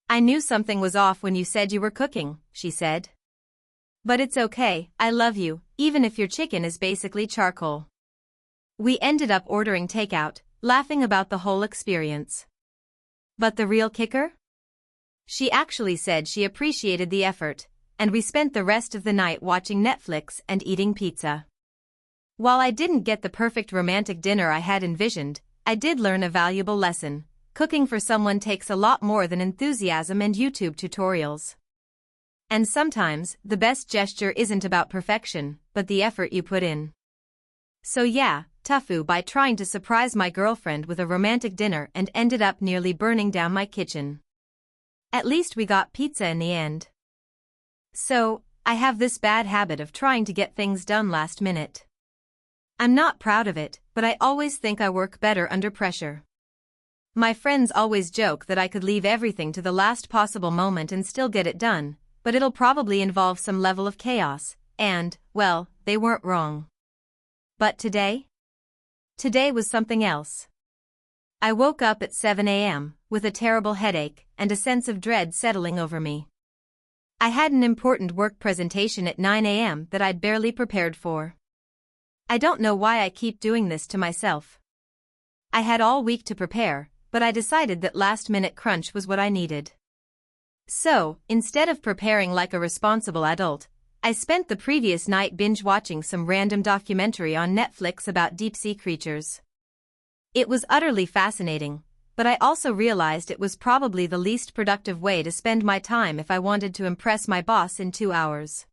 "I knew something was off when you said you were cooking," she said. "But it's okay, I love you, even if your chicken is basically charcoal." We ended up ordering takeout, laughing about the whole experience. But the real kicker? She actually said she appreciated the effort, and we spent the rest of the night watching Netflix and eating pizza. While I didn't get the perfect romantic dinner I had envisioned, I did learn a valuable lesson. Cooking for someone takes a lot more than enthusiasm and YouTube tutorials. And sometimes, the best gesture isn't about perfection, but the effort you put in. So yeah, TIFU by trying to surprise my girlfriend with a romantic dinner and ended up nearly burning down my kitchen. At least we got pizza in the end. So, I have this bad habit of trying to get things done last minute. I'm not proud of it, but I always think I work better under pressure. My friends always joke that I could leave everything to the last possible moment and still get it done, but it'll probably involve some level of chaos, and, well, they weren't wrong. But today? Today was something else. I woke up at 7 a.m., with a terrible headache and a sense of dread settling over me. I had an important work presentation at 9 a.m. that I'd barely prepared for. I don't know why I keep doing this to myself. I had all week to prepare, but I decided that last-minute crunch was what I needed. So, instead of preparing like a responsible adult, I spent the previous night binge-watching some random documentary on Netflix about deep-sea creatures. It was utterly fascinating, but I also realized it was probably the least productive way to spend my time if I wanted to impress my boss in 2 hours.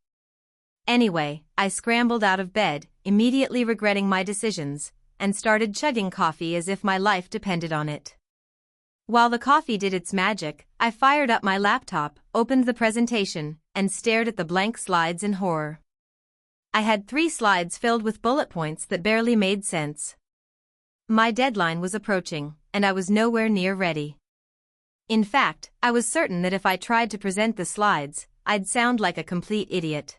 Anyway, I scrambled out of bed, immediately regretting my decisions, and started chugging coffee as if my life depended on it. While the coffee did its magic, I fired up my laptop, opened the presentation, and stared at the blank slides in horror. I had 3 slides filled with bullet points that barely made sense. My deadline was approaching, and I was nowhere near ready. In fact, I was certain that if I tried to present the slides, I'd sound like a complete idiot.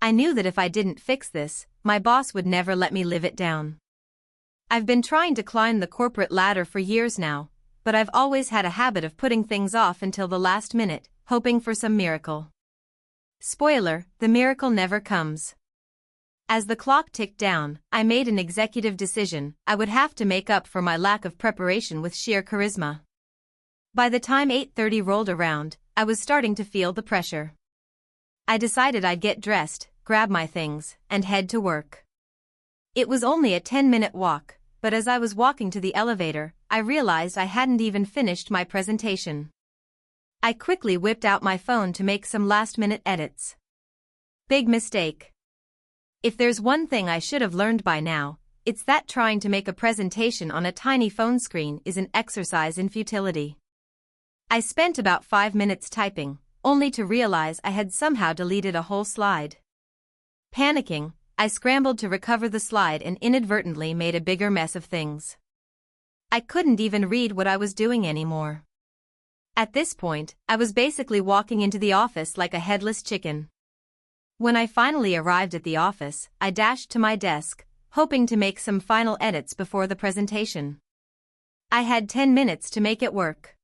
I knew that if I didn't fix this, my boss would never let me live it down. I've been trying to climb the corporate ladder for years now, but I've always had a habit of putting things off until the last minute, hoping for some miracle. Spoiler, the miracle never comes. As the clock ticked down, I made an executive decision: I would have to make up for my lack of preparation with sheer charisma. By the time 8:30 rolled around, I was starting to feel the pressure. I decided I'd get dressed, grab my things, and head to work. It was only a 10-minute walk, but as I was walking to the elevator, I realized I hadn't even finished my presentation. I quickly whipped out my phone to make some last-minute edits. Big mistake. If there's one thing I should have learned by now, it's that trying to make a presentation on a tiny phone screen is an exercise in futility. I spent about 5 minutes typing, only to realize I had somehow deleted a whole slide. Panicking, I scrambled to recover the slide and inadvertently made a bigger mess of things. I couldn't even read what I was doing anymore. At this point, I was basically walking into the office like a headless chicken. When I finally arrived at the office, I dashed to my desk, hoping to make some final edits before the presentation. I had 10 minutes to make it work.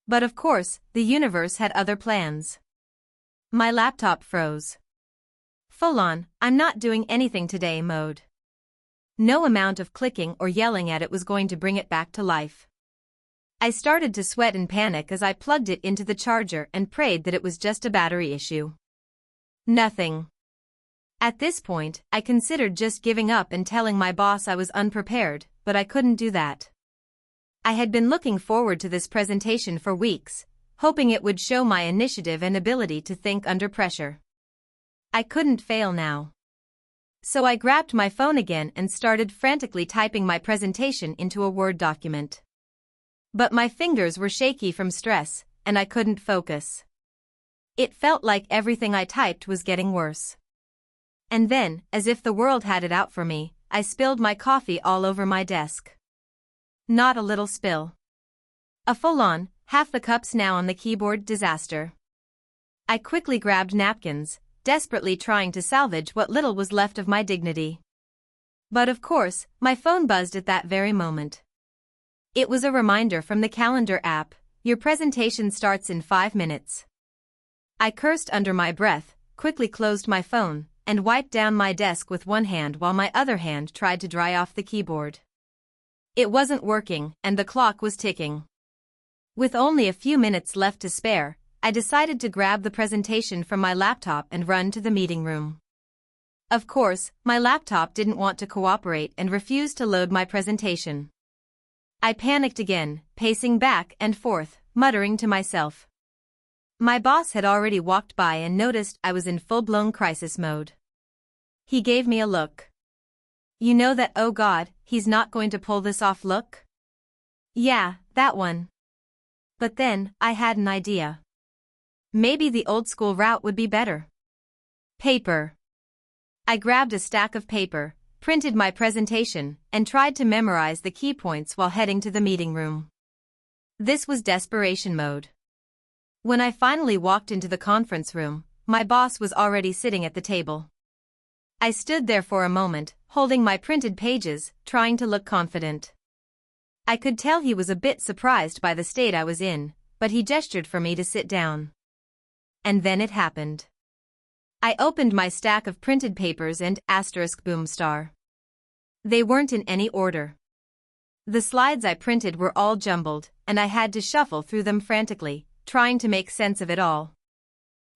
But of course, the universe had other plans. My laptop froze. Full-on, I'm not doing anything today mode. No amount of clicking or yelling at it was going to bring it back to life. I started to sweat and panic as I plugged it into the charger and prayed that it was just a battery issue. Nothing. At this point, I considered just giving up and telling my boss I was unprepared, but I couldn't do that. I had been looking forward to this presentation for weeks, hoping it would show my initiative and ability to think under pressure. I couldn't fail now. So I grabbed my phone again and started frantically typing my presentation into a Word document. But my fingers were shaky from stress, and I couldn't focus. It felt like everything I typed was getting worse. And then, as if the world had it out for me, I spilled my coffee all over my desk. Not a little spill. A full-on, half the cups now on the keyboard disaster. I quickly grabbed napkins, desperately trying to salvage what little was left of my dignity. But of course, my phone buzzed at that very moment. It was a reminder from the calendar app: your presentation starts in 5 minutes. I cursed under my breath, quickly closed my phone, and wiped down my desk with one hand while my other hand tried to dry off the keyboard. It wasn't working, and the clock was ticking. With only a few minutes left to spare, I decided to grab the presentation from my laptop and run to the meeting room. Of course, my laptop didn't want to cooperate and refused to load my presentation. I panicked again, pacing back and forth, muttering to myself. My boss had already walked by and noticed I was in full-blown crisis mode. He gave me a look. You know that "oh God, he's not going to pull this off" look? Yeah, that one. But then, I had an idea. Maybe the old-school route would be better. Paper. I grabbed a stack of paper, printed my presentation, and tried to memorize the key points while heading to the meeting room. This was desperation mode. When I finally walked into the conference room, my boss was already sitting at the table. I stood there for a moment, holding my printed pages, trying to look confident. I could tell he was a bit surprised by the state I was in, but he gestured for me to sit down. And then it happened. I opened my stack of printed papers and *boom star. They weren't in any order. The slides I printed were all jumbled, and I had to shuffle through them frantically, trying to make sense of it all.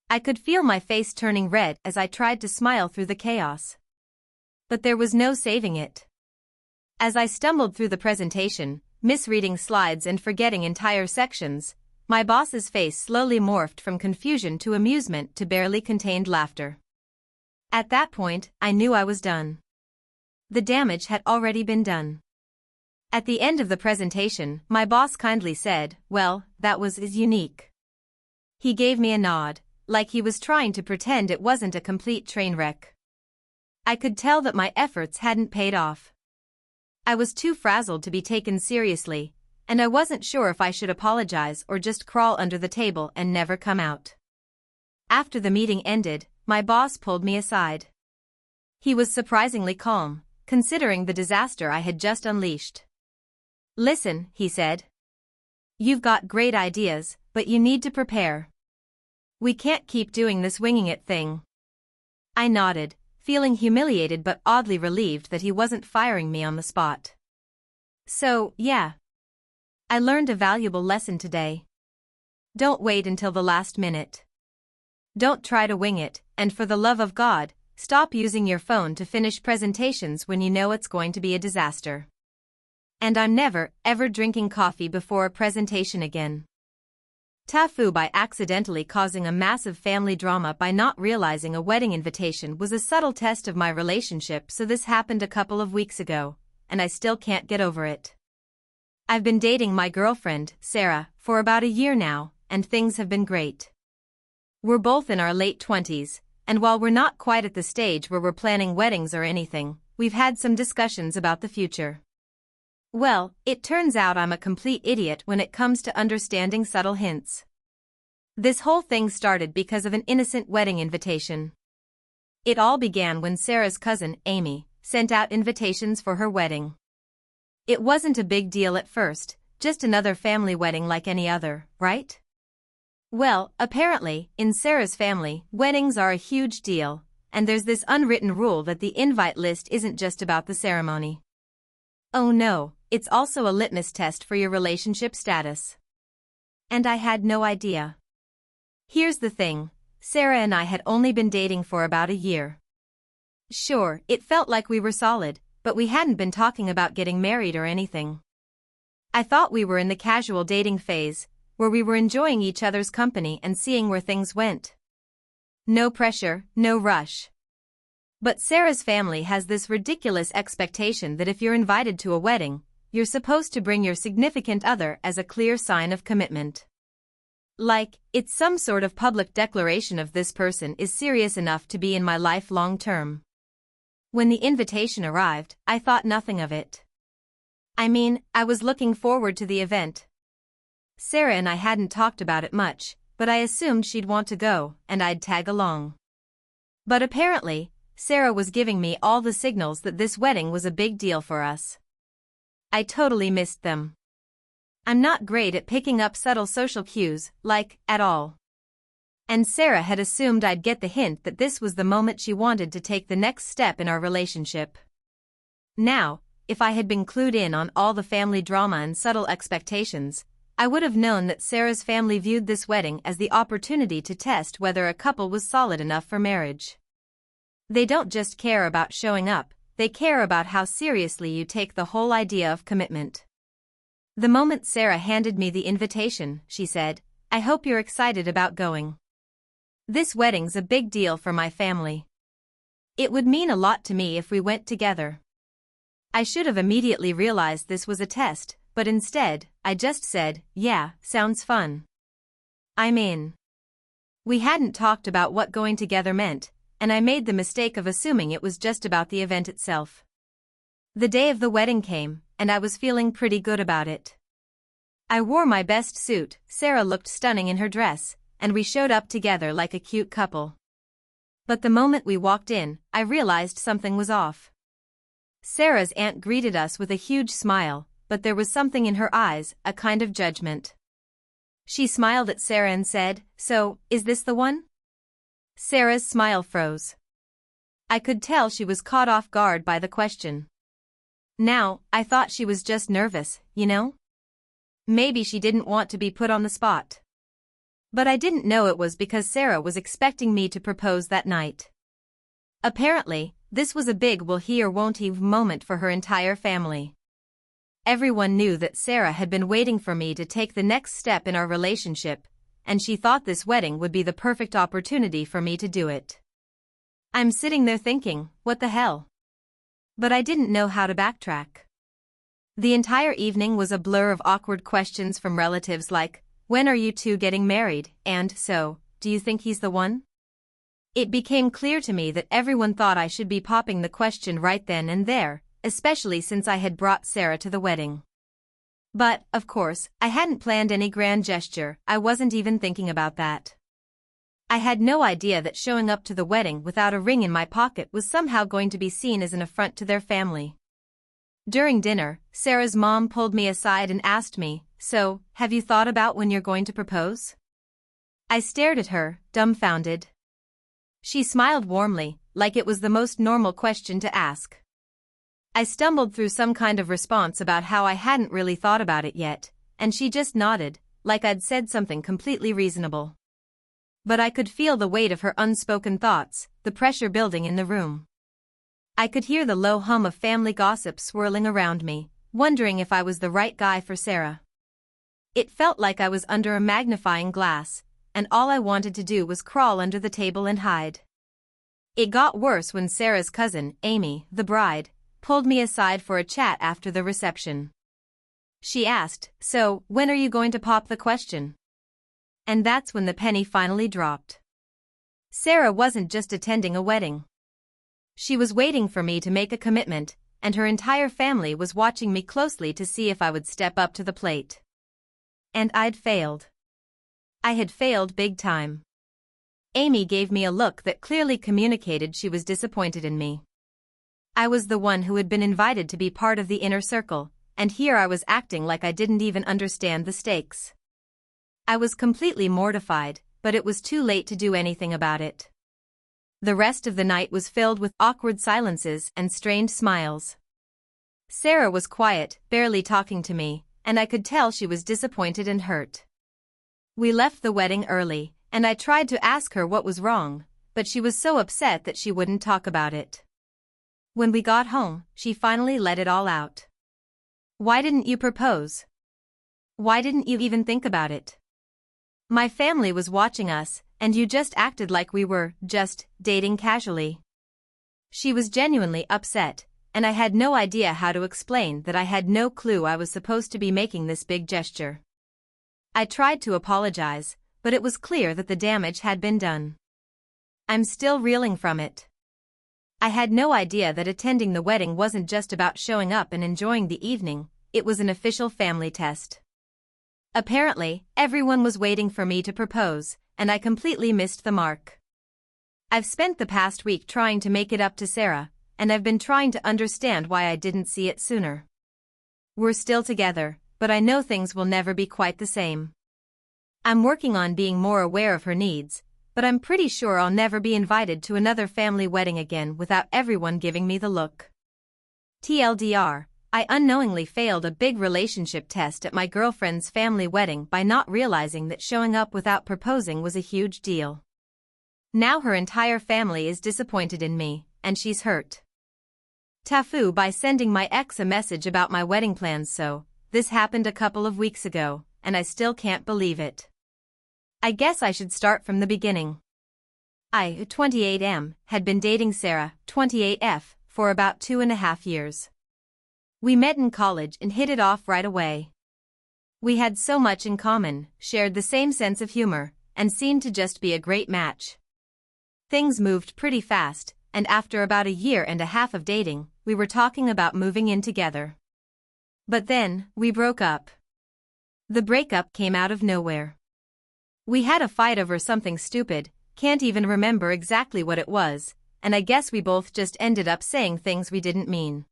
I could feel my face turning red as I tried to smile through the chaos. But there was no saving it. As I stumbled through the presentation, misreading slides and forgetting entire sections, my boss's face slowly morphed from confusion to amusement to barely contained laughter. At that point, I knew I was done. The damage had already been done. At the end of the presentation, my boss kindly said, "Well, that was unique." He gave me a nod, like he was trying to pretend it wasn't a complete train wreck. I could tell that my efforts hadn't paid off. I was too frazzled to be taken seriously, and I wasn't sure if I should apologize or just crawl under the table and never come out. After the meeting ended, my boss pulled me aside. He was surprisingly calm, considering the disaster I had just unleashed. "Listen," he said. "You've got great ideas, but you need to prepare. We can't keep doing this winging it thing." I nodded, feeling humiliated but oddly relieved that he wasn't firing me on the spot. "So, yeah. I learned a valuable lesson today. Don't wait until the last minute. Don't try to wing it, and for the love of God, stop using your phone to finish presentations when you know it's going to be a disaster. And I'm never, ever drinking coffee before a presentation again." TIFU by accidentally causing a massive family drama by not realizing a wedding invitation was a subtle test of my relationship, so this happened a couple of weeks ago, and I still can't get over it. I've been dating my girlfriend, Sarah, for about a year now, and things have been great. We're both in our late 20s, and while we're not quite at the stage where we're planning weddings or anything, we've had some discussions about the future. Well, it turns out I'm a complete idiot when it comes to understanding subtle hints. This whole thing started because of an innocent wedding invitation. It all began when Sarah's cousin, Amy, sent out invitations for her wedding. It wasn't a big deal at first, just another family wedding like any other, right? Well, apparently, in Sarah's family, weddings are a huge deal, and there's this unwritten rule that the invite list isn't just about the ceremony. Oh no, it's also a litmus test for your relationship status. And I had no idea. Here's the thing, Sarah and I had only been dating for about a year. Sure, it felt like we were solid, but we hadn't been talking about getting married or anything. I thought we were in the casual dating phase, where we were enjoying each other's company and seeing where things went. No pressure, no rush. But Sarah's family has this ridiculous expectation that if you're invited to a wedding, you're supposed to bring your significant other as a clear sign of commitment. Like, it's some sort of public declaration of this person is serious enough to be in my life long term. When the invitation arrived, I thought nothing of it. I mean, I was looking forward to the event. Sarah and I hadn't talked about it much, but I assumed she'd want to go, and I'd tag along. But apparently, Sarah was giving me all the signals that this wedding was a big deal for us. I totally missed them. I'm not great at picking up subtle social cues, like, at all. And Sarah had assumed I'd get the hint that this was the moment she wanted to take the next step in our relationship. Now, if I had been clued in on all the family drama and subtle expectations, I would have known that Sarah's family viewed this wedding as the opportunity to test whether a couple was solid enough for marriage. They don't just care about showing up, they care about how seriously you take the whole idea of commitment. The moment Sarah handed me the invitation, she said, "I hope you're excited about going. This wedding's a big deal for my family. It would mean a lot to me if we went together." I should have immediately realized this was a test, but instead, I just said, "Yeah, sounds fun. I'm in." We hadn't talked about what going together meant, and I made the mistake of assuming it was just about the event itself. The day of the wedding came, and I was feeling pretty good about it. I wore my best suit, Sarah looked stunning in her dress, and we showed up together like a cute couple. But the moment we walked in, I realized something was off. Sarah's aunt greeted us with a huge smile, but there was something in her eyes, a kind of judgment. She smiled at Sarah and said, "So, is this the one?" Sarah's smile froze. I could tell she was caught off guard by the question. Now, I thought she was just nervous, you know? Maybe she didn't want to be put on the spot. But I didn't know it was because Sarah was expecting me to propose that night. Apparently, this was a big will he or won't he moment for her entire family. everyone knew that Sarah had been waiting for me to take the next step in our relationship, and she thought this wedding would be the perfect opportunity for me to do it. I'm sitting there thinking, what the hell? But I didn't know how to backtrack. The entire evening was a blur of awkward questions from relatives like, when are you two getting married, and so, do you think he's the one? It became clear to me that everyone thought I should be popping the question right then and there, especially since I had brought Sarah to the wedding. But, of course, I hadn't planned any grand gesture. I wasn't even thinking about that. I had no idea that showing up to the wedding without a ring in my pocket was somehow going to be seen as an affront to their family. During dinner, Sarah's mom pulled me aside and asked me, so, have you thought about when you're going to propose? I stared at her, dumbfounded. She smiled warmly, like it was the most normal question to ask. I stumbled through some kind of response about how I hadn't really thought about it yet, and she just nodded, like I'd said something completely reasonable. But I could feel the weight of her unspoken thoughts, the pressure building in the room. I could hear the low hum of family gossip swirling around me, wondering if I was the right guy for Sarah. It felt like I was under a magnifying glass, and all I wanted to do was crawl under the table and hide. It got worse when Sarah's cousin, Amy, the bride, pulled me aside for a chat after the reception. She asked, so, when are you going to pop the question? And that's when the penny finally dropped. Sarah wasn't just attending a wedding. She was waiting for me to make a commitment, and her entire family was watching me closely to see if I would step up to the plate. And I'd failed. I had failed big time. Amy gave me a look that clearly communicated she was disappointed in me. I was the one who had been invited to be part of the inner circle, and here I was acting like I didn't even understand the stakes. I was completely mortified, but it was too late to do anything about it. The rest of the night was filled with awkward silences and strained smiles. Sarah was quiet, barely talking to me, and I could tell she was disappointed and hurt. We left the wedding early, and I tried to ask her what was wrong, but she was so upset that she wouldn't talk about it. When we got home, she finally let it all out. Why didn't you propose? Why didn't you even think about it? My family was watching us, and you just acted like we were just dating casually. She was genuinely upset, and I had no idea how to explain that I had no clue I was supposed to be making this big gesture. I tried to apologize, but it was clear that the damage had been done. I'm still reeling from it. I had no idea that attending the wedding wasn't just about showing up and enjoying the evening, it was an official family test. Apparently, everyone was waiting for me to propose, and I completely missed the mark. I've spent the past week trying to make it up to Sarah, and I've been trying to understand why I didn't see it sooner. We're still together, but I know things will never be quite the same. I'm working on being more aware of her needs, but I'm pretty sure I'll never be invited to another family wedding again without everyone giving me the look. TLDR, I unknowingly failed a big relationship test at my girlfriend's family wedding by not realizing that showing up without proposing was a huge deal. Now her entire family is disappointed in me, and she's hurt. TIFU by sending my ex a message about my wedding plans. So, this happened a couple of weeks ago, and I still can't believe it. I guess I should start from the beginning. I, 28M, had been dating Sarah, 28F, for about 2.5 years. We met in college and hit it off right away. We had so much in common, shared the same sense of humor, and seemed to just be a great match. Things moved pretty fast, and after about 1.5 years of dating, we were talking about moving in together. But then, we broke up. The breakup came out of nowhere. We had a fight over something stupid, can't even remember exactly what it was, and I guess we both just ended up saying things we didn't mean.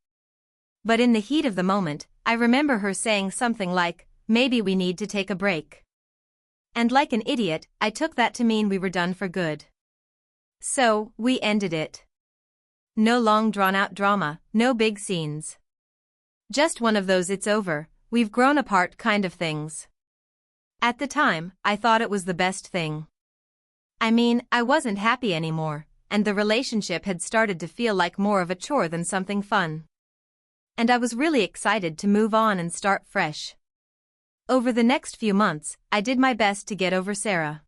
But in the heat of the moment, I remember her saying something like, maybe we need to take a break. And like an idiot, I took that to mean we were done for good. So, we ended it. No long drawn-out drama, no big scenes. Just one of those it's over, we've grown apart kind of things. At the time, I thought it was the best thing. I mean, I wasn't happy anymore, and the relationship had started to feel like more of a chore than something fun. and I was really excited to move on and start fresh. Over the next few months, I did my best to get over Sarah.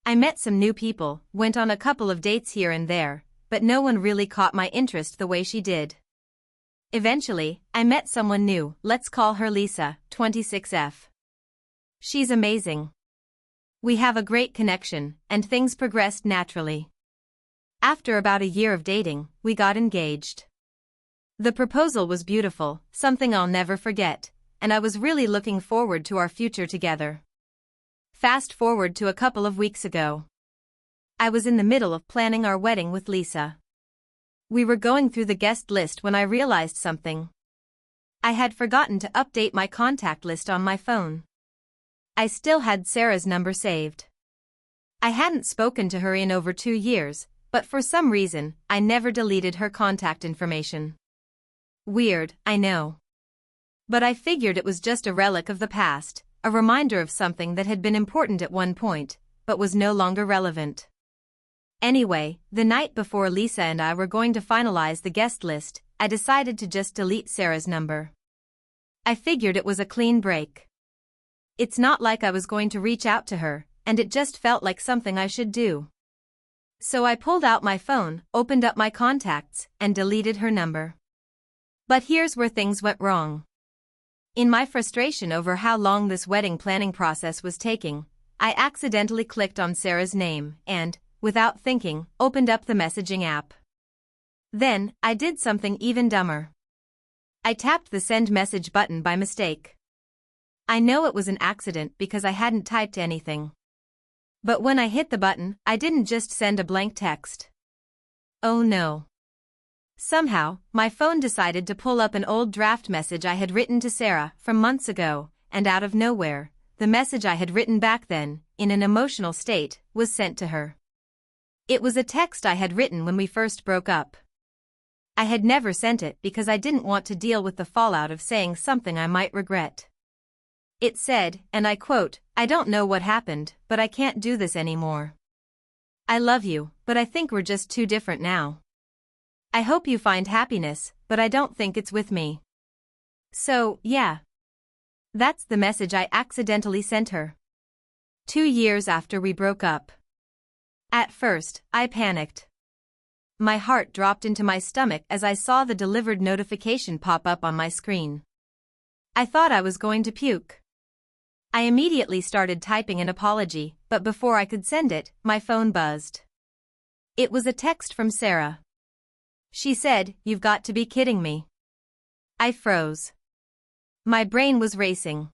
I met some new people, went on a couple of dates here and there, but no one really caught my interest the way she did. Eventually, I met someone new, let's call her Lisa, 26F. She's amazing. We have a great connection, and things progressed naturally. After about a year of dating, we got engaged. The proposal was beautiful, something I'll never forget, and I was really looking forward to our future together. Fast forward to a couple of weeks ago. I was in the middle of planning our wedding with Lisa. We were going through the guest list when I realized something. I had forgotten to update my contact list on my phone. I still had Sarah's number saved. I hadn't spoken to her in over 2 years, but for some reason, I never deleted her contact information. Weird, I know. But I figured it was just a relic of the past, a reminder of something that had been important at one point, but was no longer relevant. Anyway, the night before Lisa and I were going to finalize the guest list, I decided to just delete Sarah's number. I figured it was a clean break. It's not like I was going to reach out to her, and it just felt like something I should do. So I pulled out my phone, opened up my contacts, and deleted her number. But here's where things went wrong. In my frustration over how long this wedding planning process was taking, I accidentally clicked on Sarah's name and, without thinking, opened up the messaging app. Then, I did something even dumber. I tapped the send message button by mistake. I know it was an accident because I hadn't typed anything. But when I hit the button, I didn't just send a blank text. Oh no. Somehow, my phone decided to pull up an old draft message I had written to Sarah from months ago, and out of nowhere, the message I had written back then, in an emotional state, was sent to her. It was a text I had written when we first broke up. I had never sent it because I didn't want to deal with the fallout of saying something I might regret. It said, and I quote, "I don't know what happened, but I can't do this anymore. I love you, but I think we're just too different now. I hope you find happiness, but I don't think it's with me." So, yeah. That's the message I accidentally sent her. 2 years after we broke up. At first, I panicked. My heart dropped into my stomach as I saw the delivered notification pop up on my screen. I thought I was going to puke. I immediately started typing an apology, but before I could send it, my phone buzzed. It was a text from Sarah. She said, "You've got to be kidding me." I froze. My brain was racing.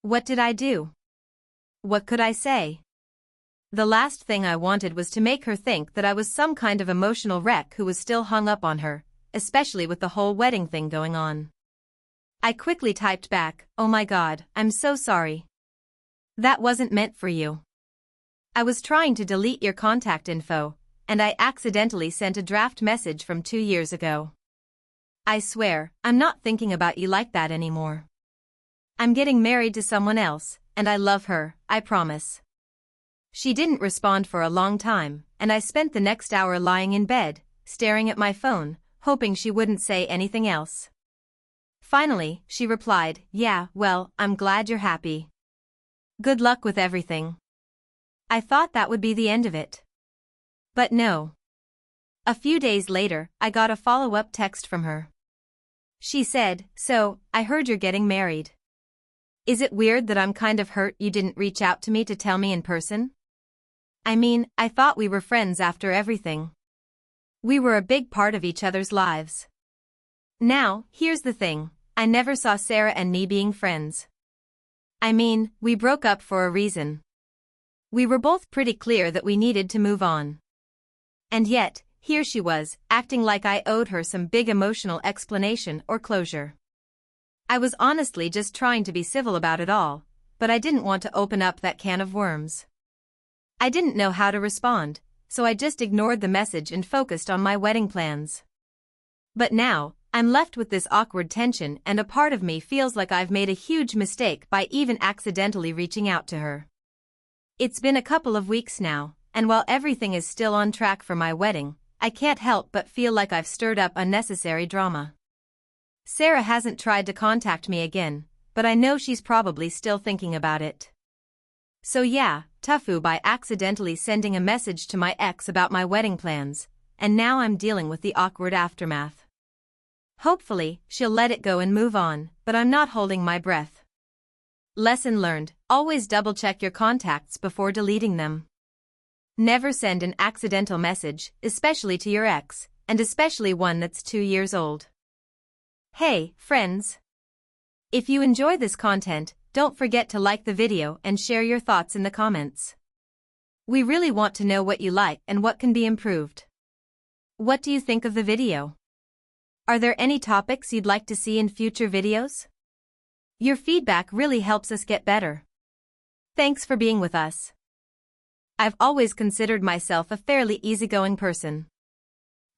What did I do? What could I say? The last thing I wanted was to make her think that I was some kind of emotional wreck who was still hung up on her, especially with the whole wedding thing going on. I quickly typed back, "Oh my God, I'm so sorry. That wasn't meant for you. I was trying to delete your contact info, and I accidentally sent a draft message from 2 years ago. I swear, I'm not thinking about you like that anymore. I'm getting married to someone else, and I love her, I promise." She didn't respond for a long time, and I spent the next hour lying in bed, staring at my phone, hoping she wouldn't say anything else. Finally, she replied, "Yeah, well, I'm glad you're happy. Good luck with everything." I thought that would be the end of it. But no. A few days later, I got a follow-up text from her. She said, "So, I heard you're getting married. Is it weird that I'm kind of hurt you didn't reach out to me to tell me in person? I mean, I thought we were friends after everything. We were a big part of each other's lives. Now, here's the thing, I never saw Sarah and me being friends. I mean, we broke up for a reason. We were both pretty clear that we needed to move on. And yet, here she was, acting like I owed her some big emotional explanation or closure. I was honestly just trying to be civil about it all, but I didn't want to open up that can of worms. I didn't know how to respond, so I just ignored the message and focused on my wedding plans. But now, I'm left with this awkward tension, and a part of me feels like I've made a huge mistake by even accidentally reaching out to her. It's been a couple of weeks now, and while everything is still on track for my wedding, I can't help but feel like I've stirred up unnecessary drama. Sarah hasn't tried to contact me again, but I know she's probably still thinking about it. So yeah, TIFU by accidentally sending a message to my ex about my wedding plans, and now I'm dealing with the awkward aftermath. Hopefully, she'll let it go and move on, but I'm not holding my breath. Lesson learned: always double-check your contacts before deleting them. Never send an accidental message, especially to your ex, and especially one that's 2 years old. Hey, friends! If you enjoy this content, don't forget to like the video and share your thoughts in the comments. We really want to know what you like and what can be improved. What do you think of the video? Are there any topics you'd like to see in future videos? Your feedback really helps us get better. Thanks for being with us. I've always considered myself a fairly easygoing person.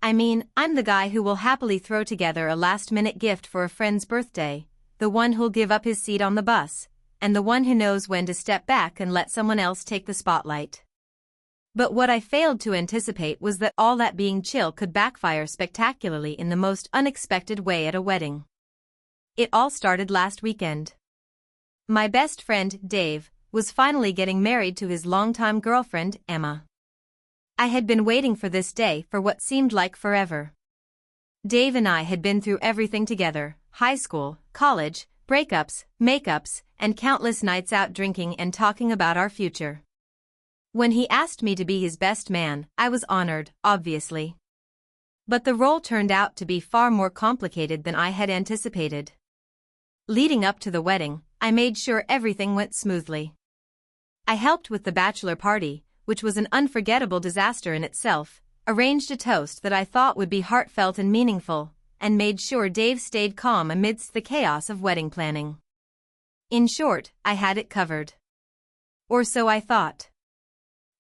I mean, I'm the guy who will happily throw together a last-minute gift for a friend's birthday, the one who'll give up his seat on the bus, and the one who knows when to step back and let someone else take the spotlight. But what I failed to anticipate was that all that being chill could backfire spectacularly in the most unexpected way at a wedding. It all started last weekend. My best friend, Dave, was finally getting married to his longtime girlfriend, Emma. I had been waiting for this day for what seemed like forever. Dave and I had been through everything together: high school, college, breakups, makeups, and countless nights out drinking and talking about our future. When he asked me to be his best man, I was honored, obviously. But the role turned out to be far more complicated than I had anticipated. Leading up to the wedding, I made sure everything went smoothly. I helped with the bachelor party, which was an unforgettable disaster in itself, arranged a toast that I thought would be heartfelt and meaningful, and made sure Dave stayed calm amidst the chaos of wedding planning. In short, I had it covered. Or so I thought.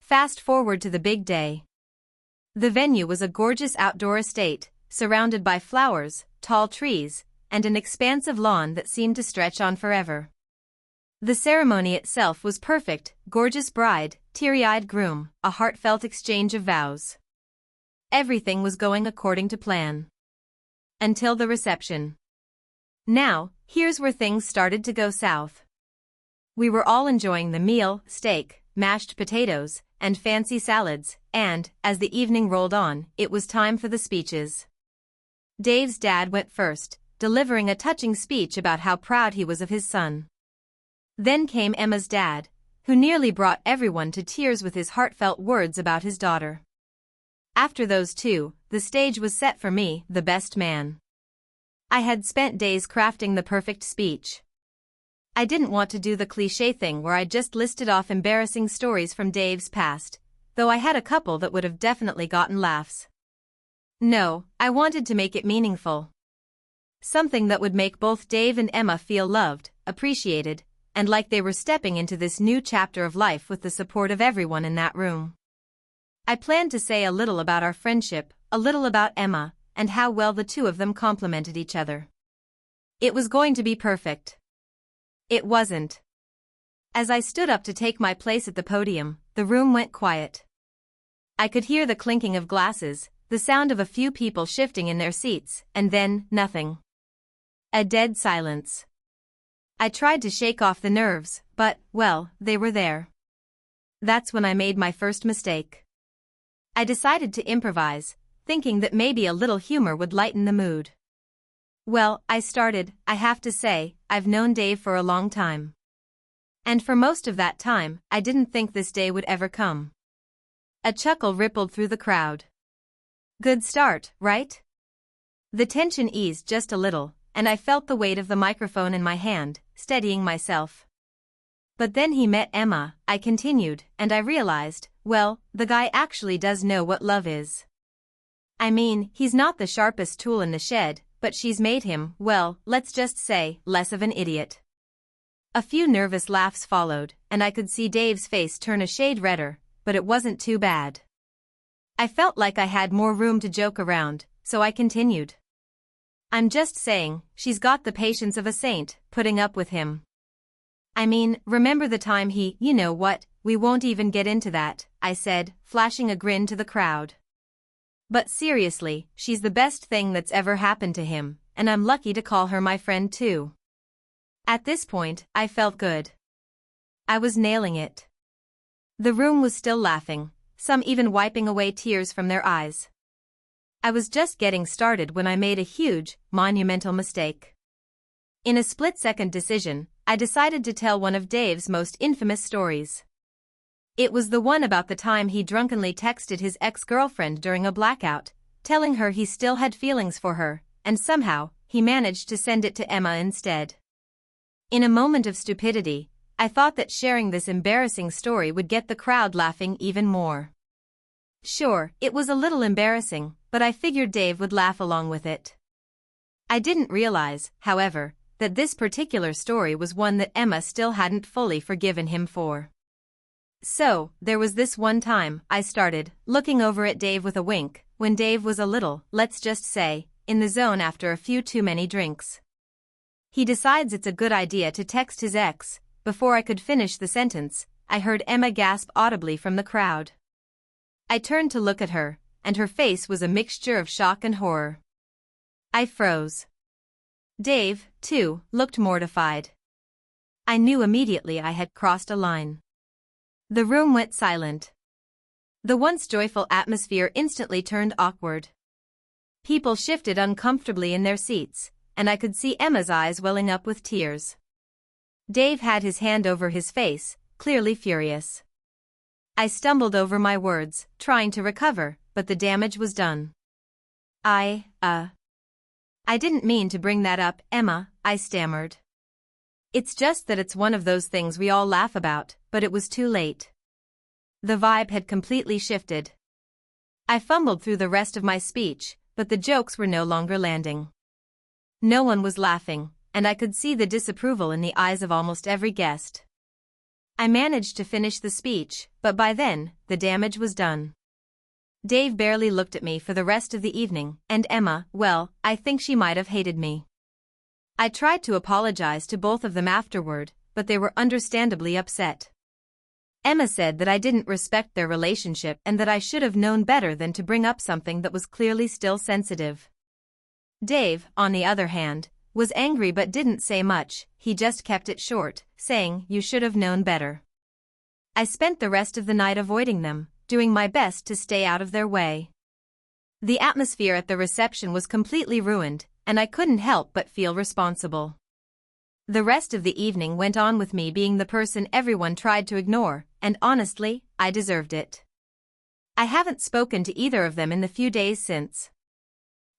Fast forward to the big day. The venue was a gorgeous outdoor estate, surrounded by flowers, tall trees, and an expansive lawn that seemed to stretch on forever. The ceremony itself was perfect: gorgeous bride, teary-eyed groom, a heartfelt exchange of vows. Everything was going according to plan. Until the reception. Now, here's where things started to go south. We were all enjoying the meal: steak, mashed potatoes, and fancy salads, and, as the evening rolled on, it was time for the speeches. Dave's dad went first, delivering a touching speech about how proud he was of his son. Then came Emma's dad, who nearly brought everyone to tears with his heartfelt words about his daughter. After those two, the stage was set for me, the best man. I had spent days crafting the perfect speech. I didn't want to do the cliché thing where I just listed off embarrassing stories from Dave's past, though I had a couple that would have definitely gotten laughs. No, I wanted to make it meaningful. Something that would make both Dave and Emma feel loved, appreciated, and like they were stepping into this new chapter of life with the support of everyone in that room. I planned to say a little about our friendship, a little about Emma, and how well the two of them complemented each other. It was going to be perfect. It wasn't. As I stood up to take my place at the podium, the room went quiet. I could hear the clinking of glasses, the sound of a few people shifting in their seats, and then, nothing. A dead silence. I tried to shake off the nerves, but, well, they were there. That's when I made my first mistake. I decided to improvise, thinking that maybe a little humor would lighten the mood. Well, I have to say, I've known Dave for a long time. And for most of that time, I didn't think this day would ever come. A chuckle rippled through the crowd. Good start, right? The tension eased just a little, and I felt the weight of the microphone in my hand, steadying myself. But then he met Emma, I continued, and I realized, well, the guy actually does know what love is. I mean, he's not the sharpest tool in the shed, but she's made him, well, let's just say, less of an idiot. A few nervous laughs followed, and I could see Dave's face turn a shade redder, but it wasn't too bad. I felt like I had more room to joke around, so I continued. I'm just saying, she's got the patience of a saint, putting up with him. I mean, remember the time you know what, we won't even get into that, I said, flashing a grin to the crowd. But seriously, she's the best thing that's ever happened to him, and I'm lucky to call her my friend too. At this point, I felt good. I was nailing it. The room was still laughing, some even wiping away tears from their eyes. I was just getting started when I made a huge, monumental mistake. In a split-second decision, I decided to tell one of Dave's most infamous stories. It was the one about the time he drunkenly texted his ex-girlfriend during a blackout, telling her he still had feelings for her, and somehow, he managed to send it to Emma instead. In a moment of stupidity, I thought that sharing this embarrassing story would get the crowd laughing even more. Sure, it was a little embarrassing, but I figured Dave would laugh along with it. I didn't realize, however, that this particular story was one that Emma still hadn't fully forgiven him for. So, there was this one time, I started, looking over at Dave with a wink, when Dave was a little, let's just say, in the zone after a few too many drinks. He decides it's a good idea to text his ex. Before I could finish the sentence, I heard Emma gasp audibly from the crowd. I turned to look at her, and her face was a mixture of shock and horror. I froze. Dave, too, looked mortified. I knew immediately I had crossed a line. The room went silent. The once joyful atmosphere instantly turned awkward. People shifted uncomfortably in their seats, and I could see Emma's eyes welling up with tears. Dave had his hand over his face, clearly furious. I stumbled over my words, trying to recover, but the damage was done. I didn't mean to bring that up, Emma, I stammered. It's just that it's one of those things we all laugh about, but it was too late. The vibe had completely shifted. I fumbled through the rest of my speech, but the jokes were no longer landing. No one was laughing, and I could see the disapproval in the eyes of almost every guest. I managed to finish the speech, but by then, the damage was done. Dave barely looked at me for the rest of the evening, and Emma, well, I think she might have hated me. I tried to apologize to both of them afterward, but they were understandably upset. Emma said that I didn't respect their relationship and that I should have known better than to bring up something that was clearly still sensitive. Dave, on the other hand, was angry but didn't say much. He just kept it short, saying, "You should have known better." I spent the rest of the night avoiding them, doing my best to stay out of their way. The atmosphere at the reception was completely ruined, and I couldn't help but feel responsible. The rest of the evening went on with me being the person everyone tried to ignore, and honestly, I deserved it. I haven't spoken to either of them in the few days since.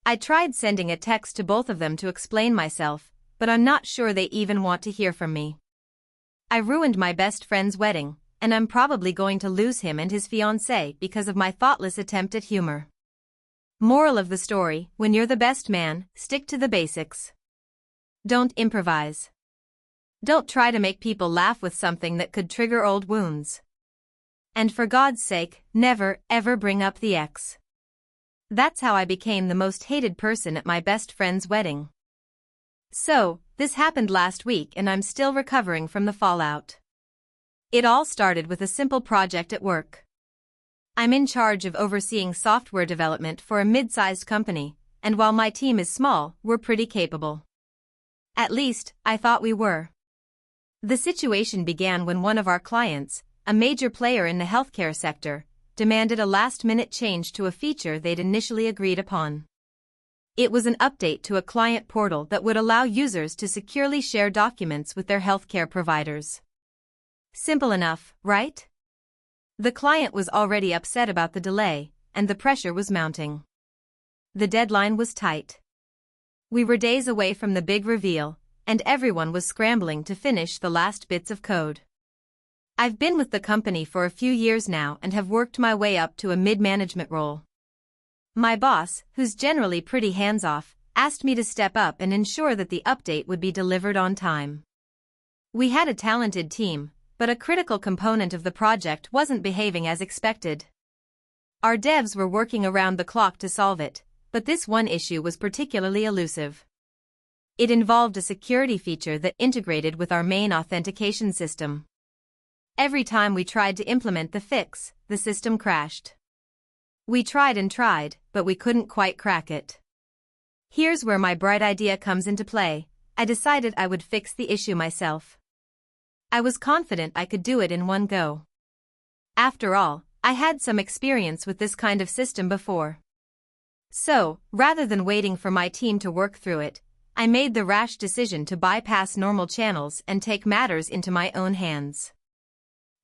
I tried sending a text to both of them to explain myself, but I'm not sure they even want to hear from me. I ruined my best friend's wedding, and I'm probably going to lose him and his fiancée because of my thoughtless attempt at humor. Moral of the story, when you're the best man, stick to the basics. Don't improvise. Don't try to make people laugh with something that could trigger old wounds. And for God's sake, never, ever bring up the ex. That's how I became the most hated person at my best friend's wedding. So, this happened last week and I'm still recovering from the fallout. It all started with a simple project at work. I'm in charge of overseeing software development for a mid-sized company, and while my team is small, we're pretty capable. At least, I thought we were. The situation began when one of our clients, a major player in the healthcare sector, demanded a last-minute change to a feature they'd initially agreed upon. It was an update to a client portal that would allow users to securely share documents with their healthcare providers. Simple enough, right? The client was already upset about the delay, and the pressure was mounting. The deadline was tight. We were days away from the big reveal, and everyone was scrambling to finish the last bits of code. I've been with the company for a few years now and have worked my way up to a mid-management role. My boss, who's generally pretty hands-off, asked me to step up and ensure that the update would be delivered on time. We had a talented team, but a critical component of the project wasn't behaving as expected. Our devs were working around the clock to solve it, but this one issue was particularly elusive. It involved a security feature that integrated with our main authentication system. Every time we tried to implement the fix, the system crashed. We tried and tried, but we couldn't quite crack it. Here's where my bright idea comes into play. I decided I would fix the issue myself. I was confident I could do it in one go. After all, I had some experience with this kind of system before. So, rather than waiting for my team to work through it, I made the rash decision to bypass normal channels and take matters into my own hands.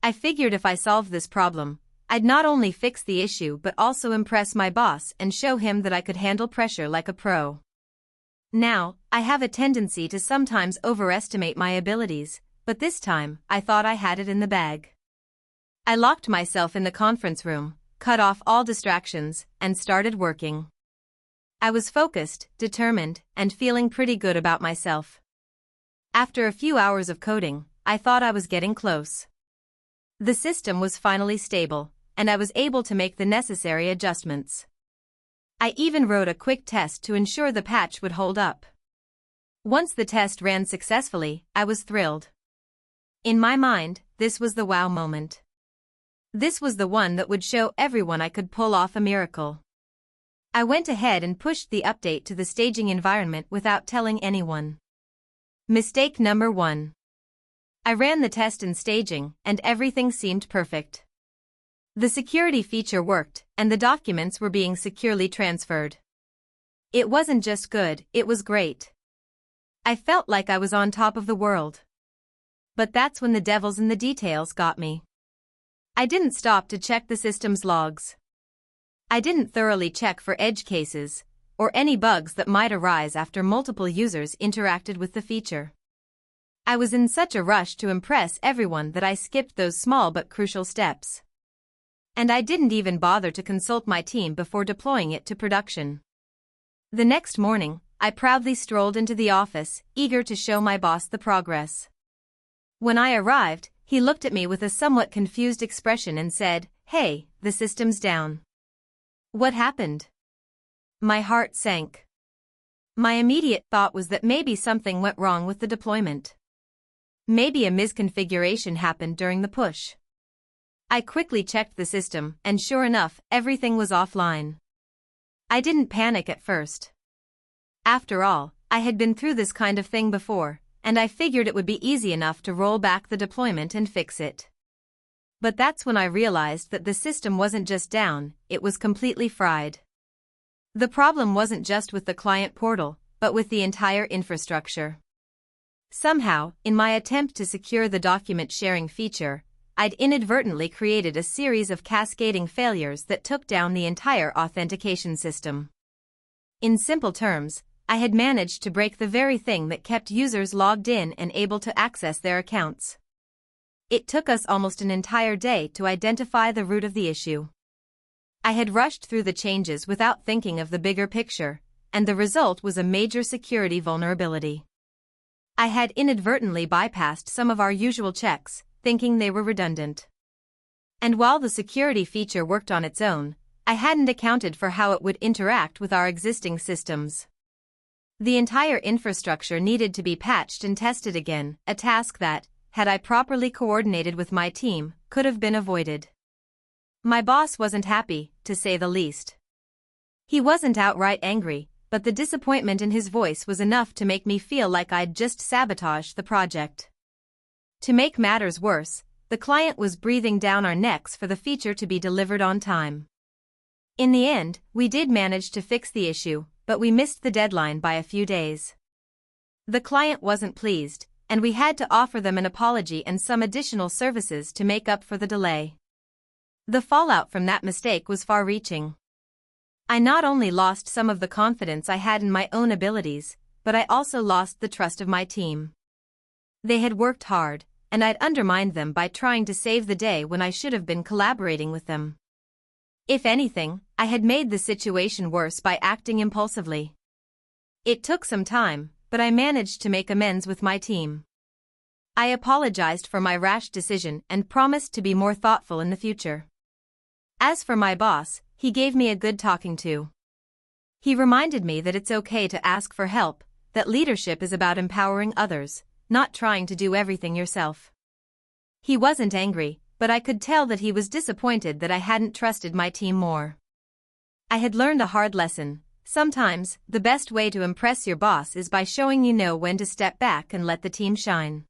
I figured if I solved this problem, I'd not only fix the issue but also impress my boss and show him that I could handle pressure like a pro. Now, I have a tendency to sometimes overestimate my abilities, but this time, I thought I had it in the bag. I locked myself in the conference room, cut off all distractions, and started working. I was focused, determined, and feeling pretty good about myself. After a few hours of coding, I thought I was getting close. The system was finally stable, and I was able to make the necessary adjustments. I even wrote a quick test to ensure the patch would hold up. Once the test ran successfully, I was thrilled. In my mind, this was the wow moment. This was the one that would show everyone I could pull off a miracle. I went ahead and pushed the update to the staging environment without telling anyone. Mistake number 1. I ran the test in staging, and everything seemed perfect. The security feature worked, and the documents were being securely transferred. It wasn't just good, it was great. I felt like I was on top of the world. But that's when the devil's in the details got me. I didn't stop to check the system's logs. I didn't thoroughly check for edge cases, or any bugs that might arise after multiple users interacted with the feature. I was in such a rush to impress everyone that I skipped those small but crucial steps. And I didn't even bother to consult my team before deploying it to production. The next morning, I proudly strolled into the office, eager to show my boss the progress. When I arrived, he looked at me with a somewhat confused expression and said, "Hey, the system's down." What happened? My heart sank. My immediate thought was that maybe something went wrong with the deployment. Maybe a misconfiguration happened during the push. I quickly checked the system, and sure enough, everything was offline. I didn't panic at first. After all, I had been through this kind of thing before, and I figured it would be easy enough to roll back the deployment and fix it. But that's when I realized that the system wasn't just down, it was completely fried. The problem wasn't just with the client portal, but with the entire infrastructure. Somehow, in my attempt to secure the document sharing feature, I'd inadvertently created a series of cascading failures that took down the entire authentication system. In simple terms, I had managed to break the very thing that kept users logged in and able to access their accounts. It took us almost an entire day to identify the root of the issue. I had rushed through the changes without thinking of the bigger picture, and the result was a major security vulnerability. I had inadvertently bypassed some of our usual checks, thinking they were redundant. And while the security feature worked on its own, I hadn't accounted for how it would interact with our existing systems. The entire infrastructure needed to be patched and tested again, a task that, had I properly coordinated with my team, could have been avoided. My boss wasn't happy, to say the least. He wasn't outright angry, but the disappointment in his voice was enough to make me feel like I'd just sabotaged the project. To make matters worse, the client was breathing down our necks for the feature to be delivered on time. In the end, we did manage to fix the issue, but we missed the deadline by a few days. The client wasn't pleased, and we had to offer them an apology and some additional services to make up for the delay. The fallout from that mistake was far-reaching. I not only lost some of the confidence I had in my own abilities, but I also lost the trust of my team. They had worked hard, and I'd undermined them by trying to save the day when I should have been collaborating with them. If anything, I had made the situation worse by acting impulsively. It took some time, but I managed to make amends with my team. I apologized for my rash decision and promised to be more thoughtful in the future. As for my boss, he gave me a good talking to. He reminded me that it's okay to ask for help, that leadership is about empowering others, not trying to do everything yourself. He wasn't angry, but I could tell that he was disappointed that I hadn't trusted my team more. I had learned a hard lesson, sometimes, the best way to impress your boss is by showing you know when to step back and let the team shine.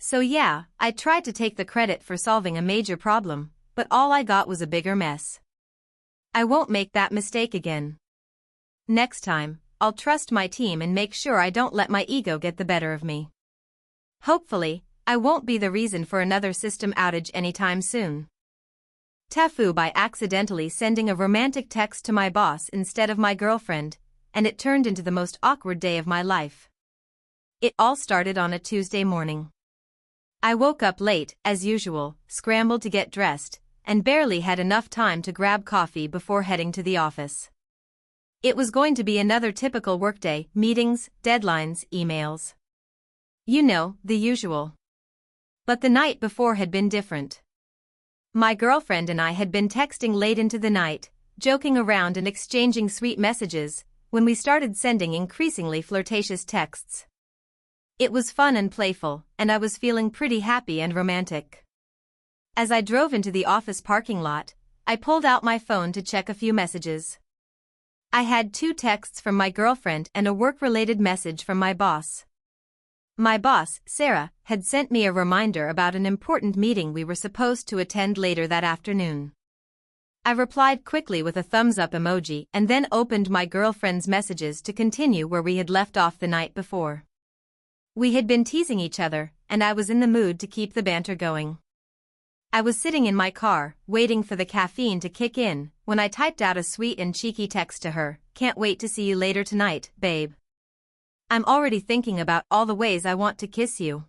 So yeah, I tried to take the credit for solving a major problem, but all I got was a bigger mess. I won't make that mistake again. Next time, I'll trust my team and make sure I don't let my ego get the better of me. Hopefully, I won't be the reason for another system outage anytime soon. TIFU by accidentally sending a romantic text to my boss instead of my girlfriend, and it turned into the most awkward day of my life. It all started on a Tuesday morning. I woke up late, as usual, scrambled to get dressed, and barely had enough time to grab coffee before heading to the office. It was going to be another typical workday, meetings, deadlines, emails. You know, the usual. But the night before had been different. My girlfriend and I had been texting late into the night, joking around and exchanging sweet messages, when we started sending increasingly flirtatious texts. It was fun and playful, and I was feeling pretty happy and romantic. As I drove into the office parking lot, I pulled out my phone to check a few messages. I had 2 texts from my girlfriend and a work-related message from my boss. My boss, Sarah, had sent me a reminder about an important meeting we were supposed to attend later that afternoon. I replied quickly with a thumbs-up emoji and then opened my girlfriend's messages to continue where we had left off the night before. We had been teasing each other, and I was in the mood to keep the banter going. I was sitting in my car, waiting for the caffeine to kick in, when I typed out a sweet and cheeky text to her, "Can't wait to see you later tonight, babe. I'm already thinking about all the ways I want to kiss you."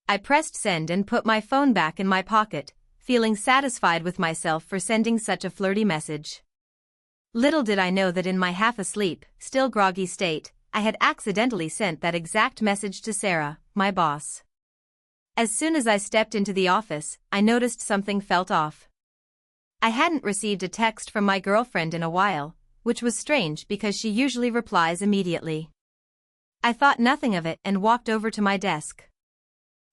I pressed send and put my phone back in my pocket, feeling satisfied with myself for sending such a flirty message. Little did I know that in my half-asleep, still groggy state, I had accidentally sent that exact message to Sarah, my boss. As soon as I stepped into the office, I noticed something felt off. I hadn't received a text from my girlfriend in a while, which was strange because she usually replies immediately. I thought nothing of it and walked over to my desk.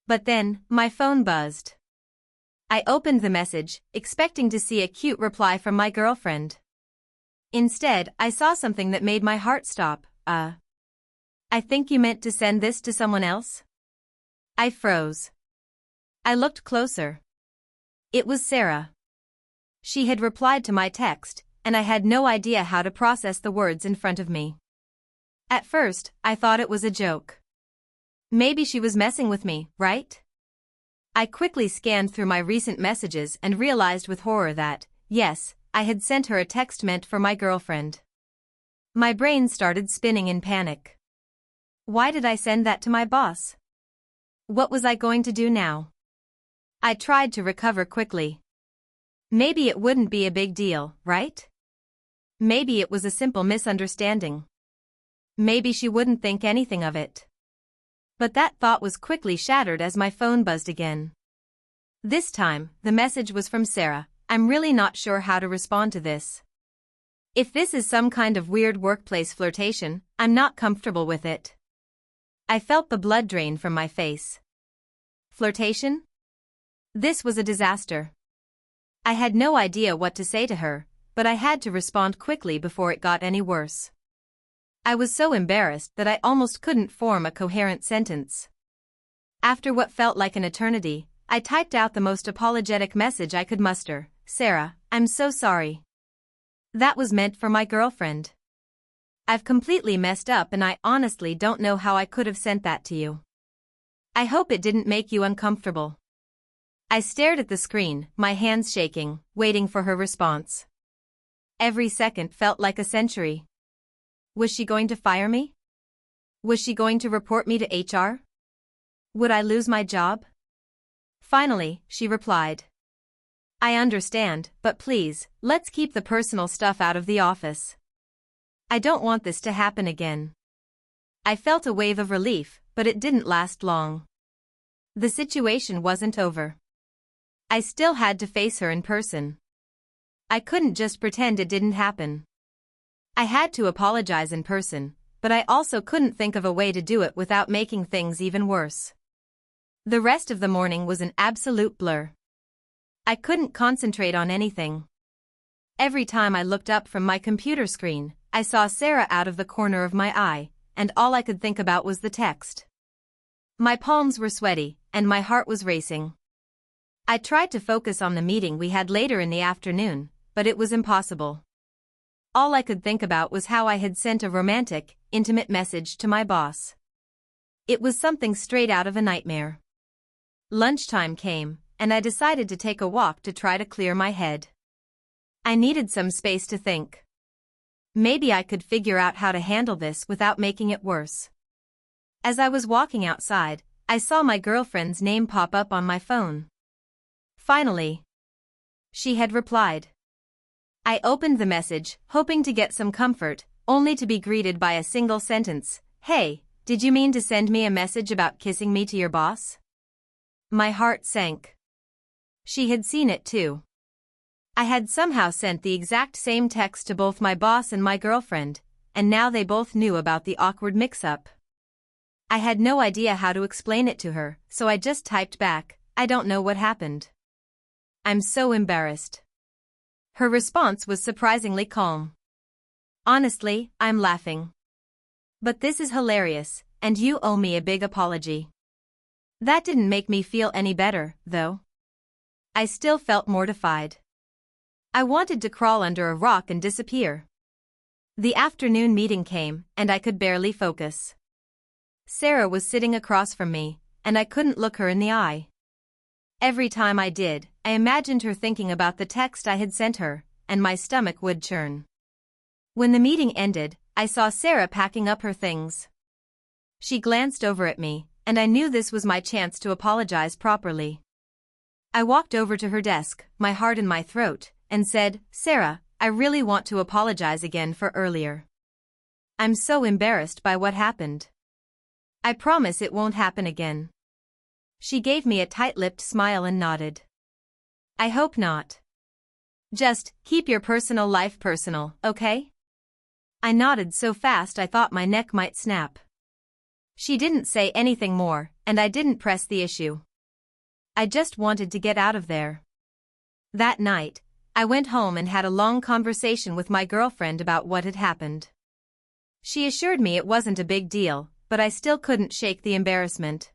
But then, my phone buzzed. I opened the message, expecting to see a cute reply from my girlfriend. Instead, I saw something that made my heart stop. I think you meant to send this to someone else?" I froze. I looked closer. It was Sarah. She had replied to my text, and I had no idea how to process the words in front of me. At first, I thought it was a joke. Maybe she was messing with me, right? I quickly scanned through my recent messages and realized with horror that, yes, I had sent her a text meant for my girlfriend. My brain started spinning in panic. Why did I send that to my boss? What was I going to do now? I tried to recover quickly. Maybe it wouldn't be a big deal, right? Maybe it was a simple misunderstanding. Maybe she wouldn't think anything of it. But that thought was quickly shattered as my phone buzzed again. This time, the message was from Sarah. "I'm really not sure how to respond to this. If this is some kind of weird workplace flirtation, I'm not comfortable with it." I felt the blood drain from my face. Flirtation? This was a disaster. I had no idea what to say to her, but I had to respond quickly before it got any worse. I was so embarrassed that I almost couldn't form a coherent sentence. After what felt like an eternity, I typed out the most apologetic message I could muster. "Sarah, I'm so sorry. That was meant for my girlfriend. I've completely messed up and I honestly don't know how I could have sent that to you. I hope it didn't make you uncomfortable." I stared at the screen, my hands shaking, waiting for her response. Every second felt like a century. Was she going to fire me? Was she going to report me to HR? Would I lose my job? Finally, she replied. "I understand, but please, let's keep the personal stuff out of the office. I don't want this to happen again." I felt a wave of relief, but it didn't last long. The situation wasn't over. I still had to face her in person. I couldn't just pretend it didn't happen. I had to apologize in person, but I also couldn't think of a way to do it without making things even worse. The rest of the morning was an absolute blur. I couldn't concentrate on anything. Every time I looked up from my computer screen, I saw Sarah out of the corner of my eye, and all I could think about was the text. My palms were sweaty, and my heart was racing. I tried to focus on the meeting we had later in the afternoon, but it was impossible. All I could think about was how I had sent a romantic, intimate message to my boss. It was something straight out of a nightmare. Lunchtime came, and I decided to take a walk to try to clear my head. I needed some space to think. Maybe I could figure out how to handle this without making it worse. As I was walking outside, I saw my girlfriend's name pop up on my phone. Finally, she had replied. I opened the message, hoping to get some comfort, only to be greeted by a single sentence. Hey, did you mean to send me a message about kissing me to your boss? My heart sank. She had seen it too. I had somehow sent the exact same text to both my boss and my girlfriend, and now they both knew about the awkward mix-up. I had no idea how to explain it to her, so I just typed back, I don't know what happened. I'm so embarrassed. Her response was surprisingly calm. Honestly, I'm laughing. But this is hilarious, and you owe me a big apology. That didn't make me feel any better, though. I still felt mortified. I wanted to crawl under a rock and disappear. The afternoon meeting came, and I could barely focus. Sarah was sitting across from me, and I couldn't look her in the eye. Every time I did, I imagined her thinking about the text I had sent her, and my stomach would churn. When the meeting ended, I saw Sarah packing up her things. She glanced over at me, and I knew this was my chance to apologize properly. I walked over to her desk, my heart in my throat, and said, Sarah, I really want to apologize again for earlier. I'm so embarrassed by what happened. I promise it won't happen again. She gave me a tight-lipped smile and nodded. I hope not. Just keep your personal life personal, okay? I nodded so fast I thought my neck might snap. She didn't say anything more, and I didn't press the issue. I just wanted to get out of there. That night, I went home and had a long conversation with my girlfriend about what had happened. She assured me it wasn't a big deal, but I still couldn't shake the embarrassment.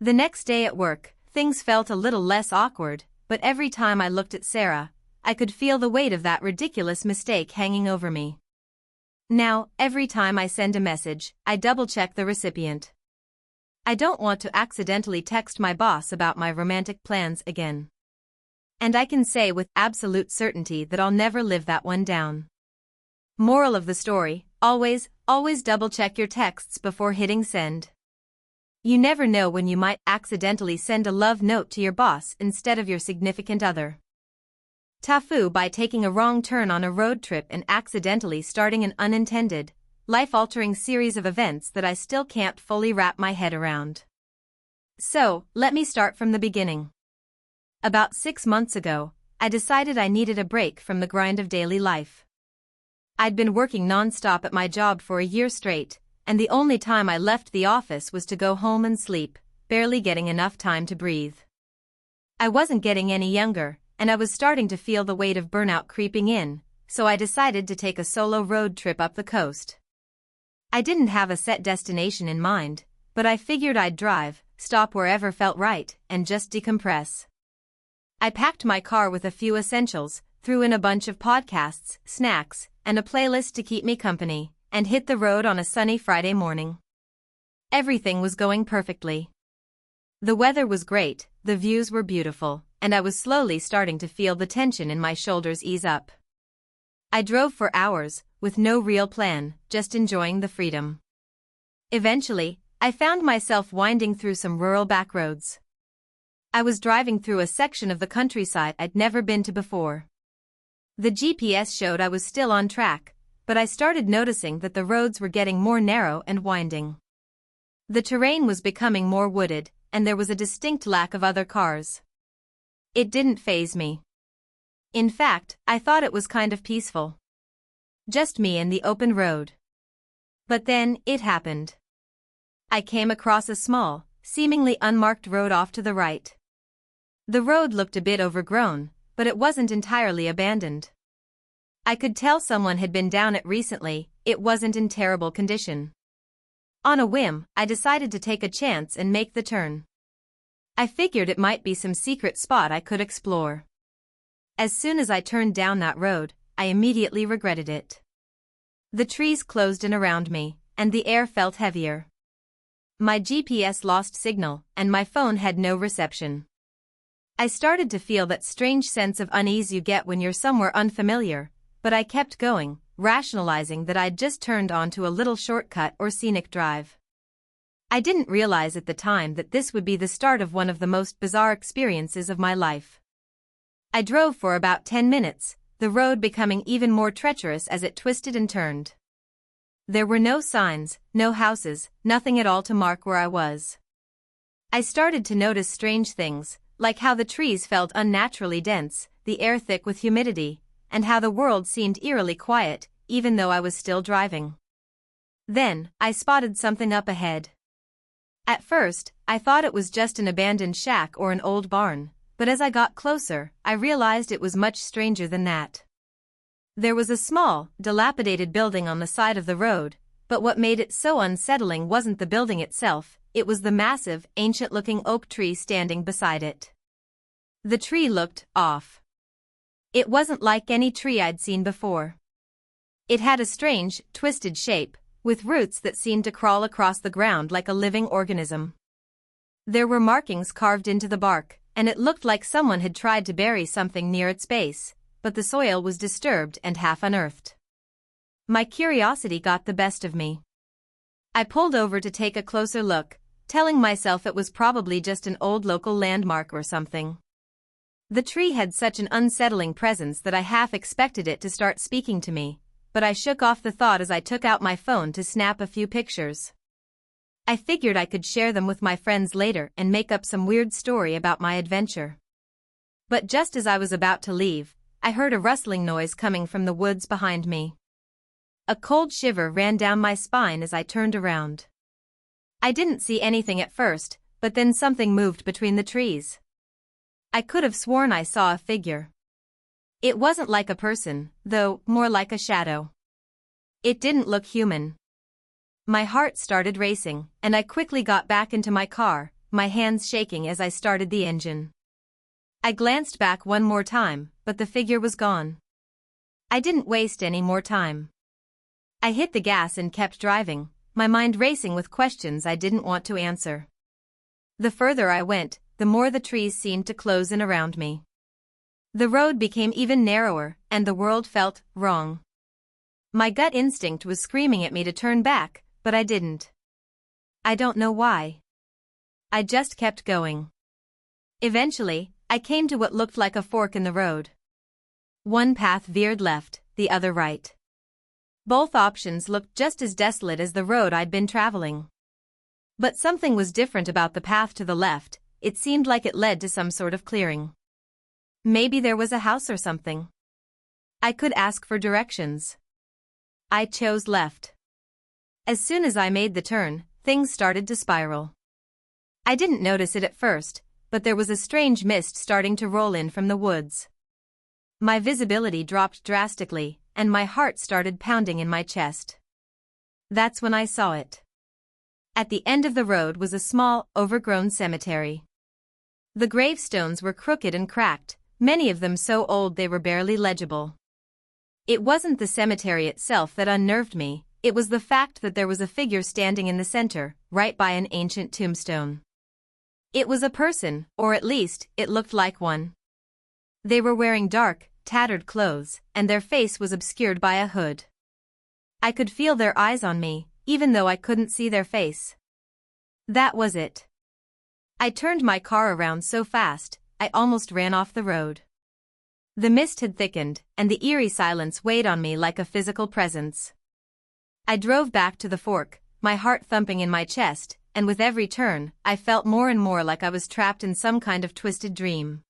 The next day at work, things felt a little less awkward, but every time I looked at Sarah, I could feel the weight of that ridiculous mistake hanging over me. Now, every time I send a message, I double-check the recipient. I don't want to accidentally text my boss about my romantic plans again. And I can say with absolute certainty that I'll never live that one down. Moral of the story, always double-check your texts before hitting send. You never know when you might accidentally send a love note to your boss instead of your significant other. TIFU by taking a wrong turn on a road trip and accidentally starting an unintended, life-altering series of events that I still can't fully wrap my head around. So, let me start from the beginning. About 6 months ago, I decided I needed a break from the grind of daily life. I'd been working non-stop at my job for a year straight, and the only time I left the office was to go home and sleep, barely getting enough time to breathe. I wasn't getting any younger, and I was starting to feel the weight of burnout creeping in, so I decided to take a solo road trip up the coast. I didn't have a set destination in mind, but I figured I'd drive, stop wherever felt right, and just decompress. I packed my car with a few essentials, threw in a bunch of podcasts, snacks, and a playlist to keep me company, and hit the road on a sunny Friday morning. Everything was going perfectly. The weather was great, the views were beautiful, and I was slowly starting to feel the tension in my shoulders ease up. I drove for hours, with no real plan, just enjoying the freedom. Eventually, I found myself winding through some rural backroads. I was driving through a section of the countryside I'd never been to before. The GPS showed I was still on track, but I started noticing that the roads were getting more narrow and winding. The terrain was becoming more wooded, and there was a distinct lack of other cars. It didn't faze me. In fact, I thought it was kind of peaceful. Just me and the open road. But then, it happened. I came across a small, seemingly unmarked road off to the right. The road looked a bit overgrown, but it wasn't entirely abandoned. I could tell someone had been down it recently. It wasn't in terrible condition. On a whim, I decided to take a chance and make the turn. I figured it might be some secret spot I could explore. As soon as I turned down that road, I immediately regretted it. The trees closed in around me, and the air felt heavier. My GPS lost signal, and my phone had no reception. I started to feel that strange sense of unease you get when you're somewhere unfamiliar, but I kept going, rationalizing that I'd just turned onto a little shortcut or scenic drive. I didn't realize at the time that this would be the start of one of the most bizarre experiences of my life. I drove for about 10 minutes, the road becoming even more treacherous as it twisted and turned. There were no signs, no houses, nothing at all to mark where I was. I started to notice strange things, like how the trees felt unnaturally dense, the air thick with humidity, and how the world seemed eerily quiet, even though I was still driving. Then, I spotted something up ahead. At first, I thought it was just an abandoned shack or an old barn, but as I got closer, I realized it was much stranger than that. There was a small, dilapidated building on the side of the road, but what made it so unsettling wasn't the building itself, it was the massive, ancient-looking oak tree standing beside it. The tree looked off. It wasn't like any tree I'd seen before. It had a strange, twisted shape, with roots that seemed to crawl across the ground like a living organism. There were markings carved into the bark, and it looked like someone had tried to bury something near its base, but the soil was disturbed and half unearthed. My curiosity got the best of me. I pulled over to take a closer look, telling myself it was probably just an old local landmark or something. The tree had such an unsettling presence that I half expected it to start speaking to me, but I shook off the thought as I took out my phone to snap a few pictures. I figured I could share them with my friends later and make up some weird story about my adventure. But just as I was about to leave, I heard a rustling noise coming from the woods behind me. A cold shiver ran down my spine as I turned around. I didn't see anything at first, but then something moved between the trees. I could have sworn I saw a figure. It wasn't like a person, though, more like a shadow. It didn't look human. My heart started racing, and I quickly got back into my car, my hands shaking as I started the engine. I glanced back one more time, but the figure was gone. I didn't waste any more time. I hit the gas and kept driving, my mind racing with questions I didn't want to answer. The further I went, the more the trees seemed to close in around me. The road became even narrower, and the world felt wrong. My gut instinct was screaming at me to turn back, but I didn't. I don't know why. I just kept going. Eventually, I came to what looked like a fork in the road. One path veered left, the other right. Both options looked just as desolate as the road I'd been traveling. But something was different about the path to the left. It seemed like it led to some sort of clearing. Maybe there was a house or something. I could ask for directions. I chose left. As soon as I made the turn, things started to spiral. I didn't notice it at first, but there was a strange mist starting to roll in from the woods. My visibility dropped drastically, and my heart started pounding in my chest. That's when I saw it. At the end of the road was a small, overgrown cemetery. The gravestones were crooked and cracked, many of them so old they were barely legible. It wasn't the cemetery itself that unnerved me, it was the fact that there was a figure standing in the center, right by an ancient tombstone. It was a person, or at least, it looked like one. They were wearing dark, tattered clothes, and their face was obscured by a hood. I could feel their eyes on me, even though I couldn't see their face. That was it. I turned my car around so fast, I almost ran off the road. The mist had thickened, and the eerie silence weighed on me like a physical presence. I drove back to the fork, my heart thumping in my chest, and with every turn, I felt more and more like I was trapped in some kind of twisted dream.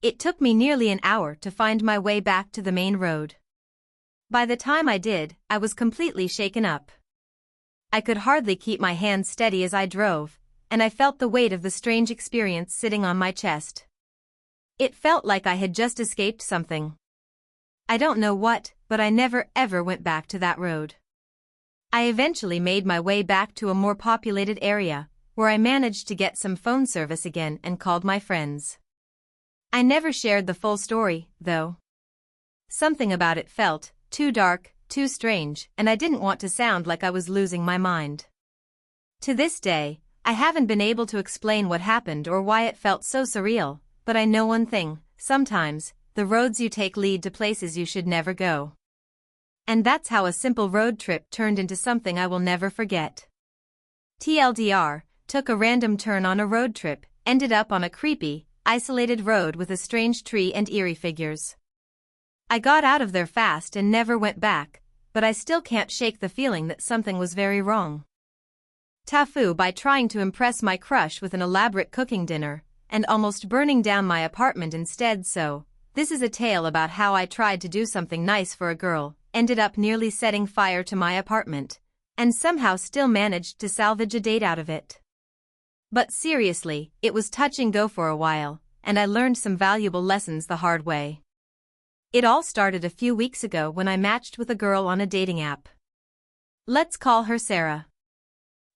It took me nearly an hour to find my way back to the main road. By the time I did, I was completely shaken up. I could hardly keep my hands steady as I drove, and I felt the weight of the strange experience sitting on my chest. It felt like I had just escaped something. I don't know what, but I never ever went back to that road. I eventually made my way back to a more populated area, where I managed to get some phone service again and called my friends. I never shared the full story, though. Something about it felt too dark, too strange, and I didn't want to sound like I was losing my mind. To this day, I haven't been able to explain what happened or why it felt so surreal, but I know one thing: sometimes, the roads you take lead to places you should never go. And that's how a simple road trip turned into something I will never forget. TLDR, took a random turn on a road trip, ended up on a creepy, isolated road with a strange tree and eerie figures. I got out of there fast and never went back, but I still can't shake the feeling that something was very wrong. TIFU by trying to impress my crush with an elaborate cooking dinner, and almost burning down my apartment instead. So, this is a tale about how I tried to do something nice for a girl, ended up nearly setting fire to my apartment, and somehow still managed to salvage a date out of it. But seriously, it was touch and go for a while, and I learned some valuable lessons the hard way. It all started a few weeks ago when I matched with a girl on a dating app. Let's call her Sarah.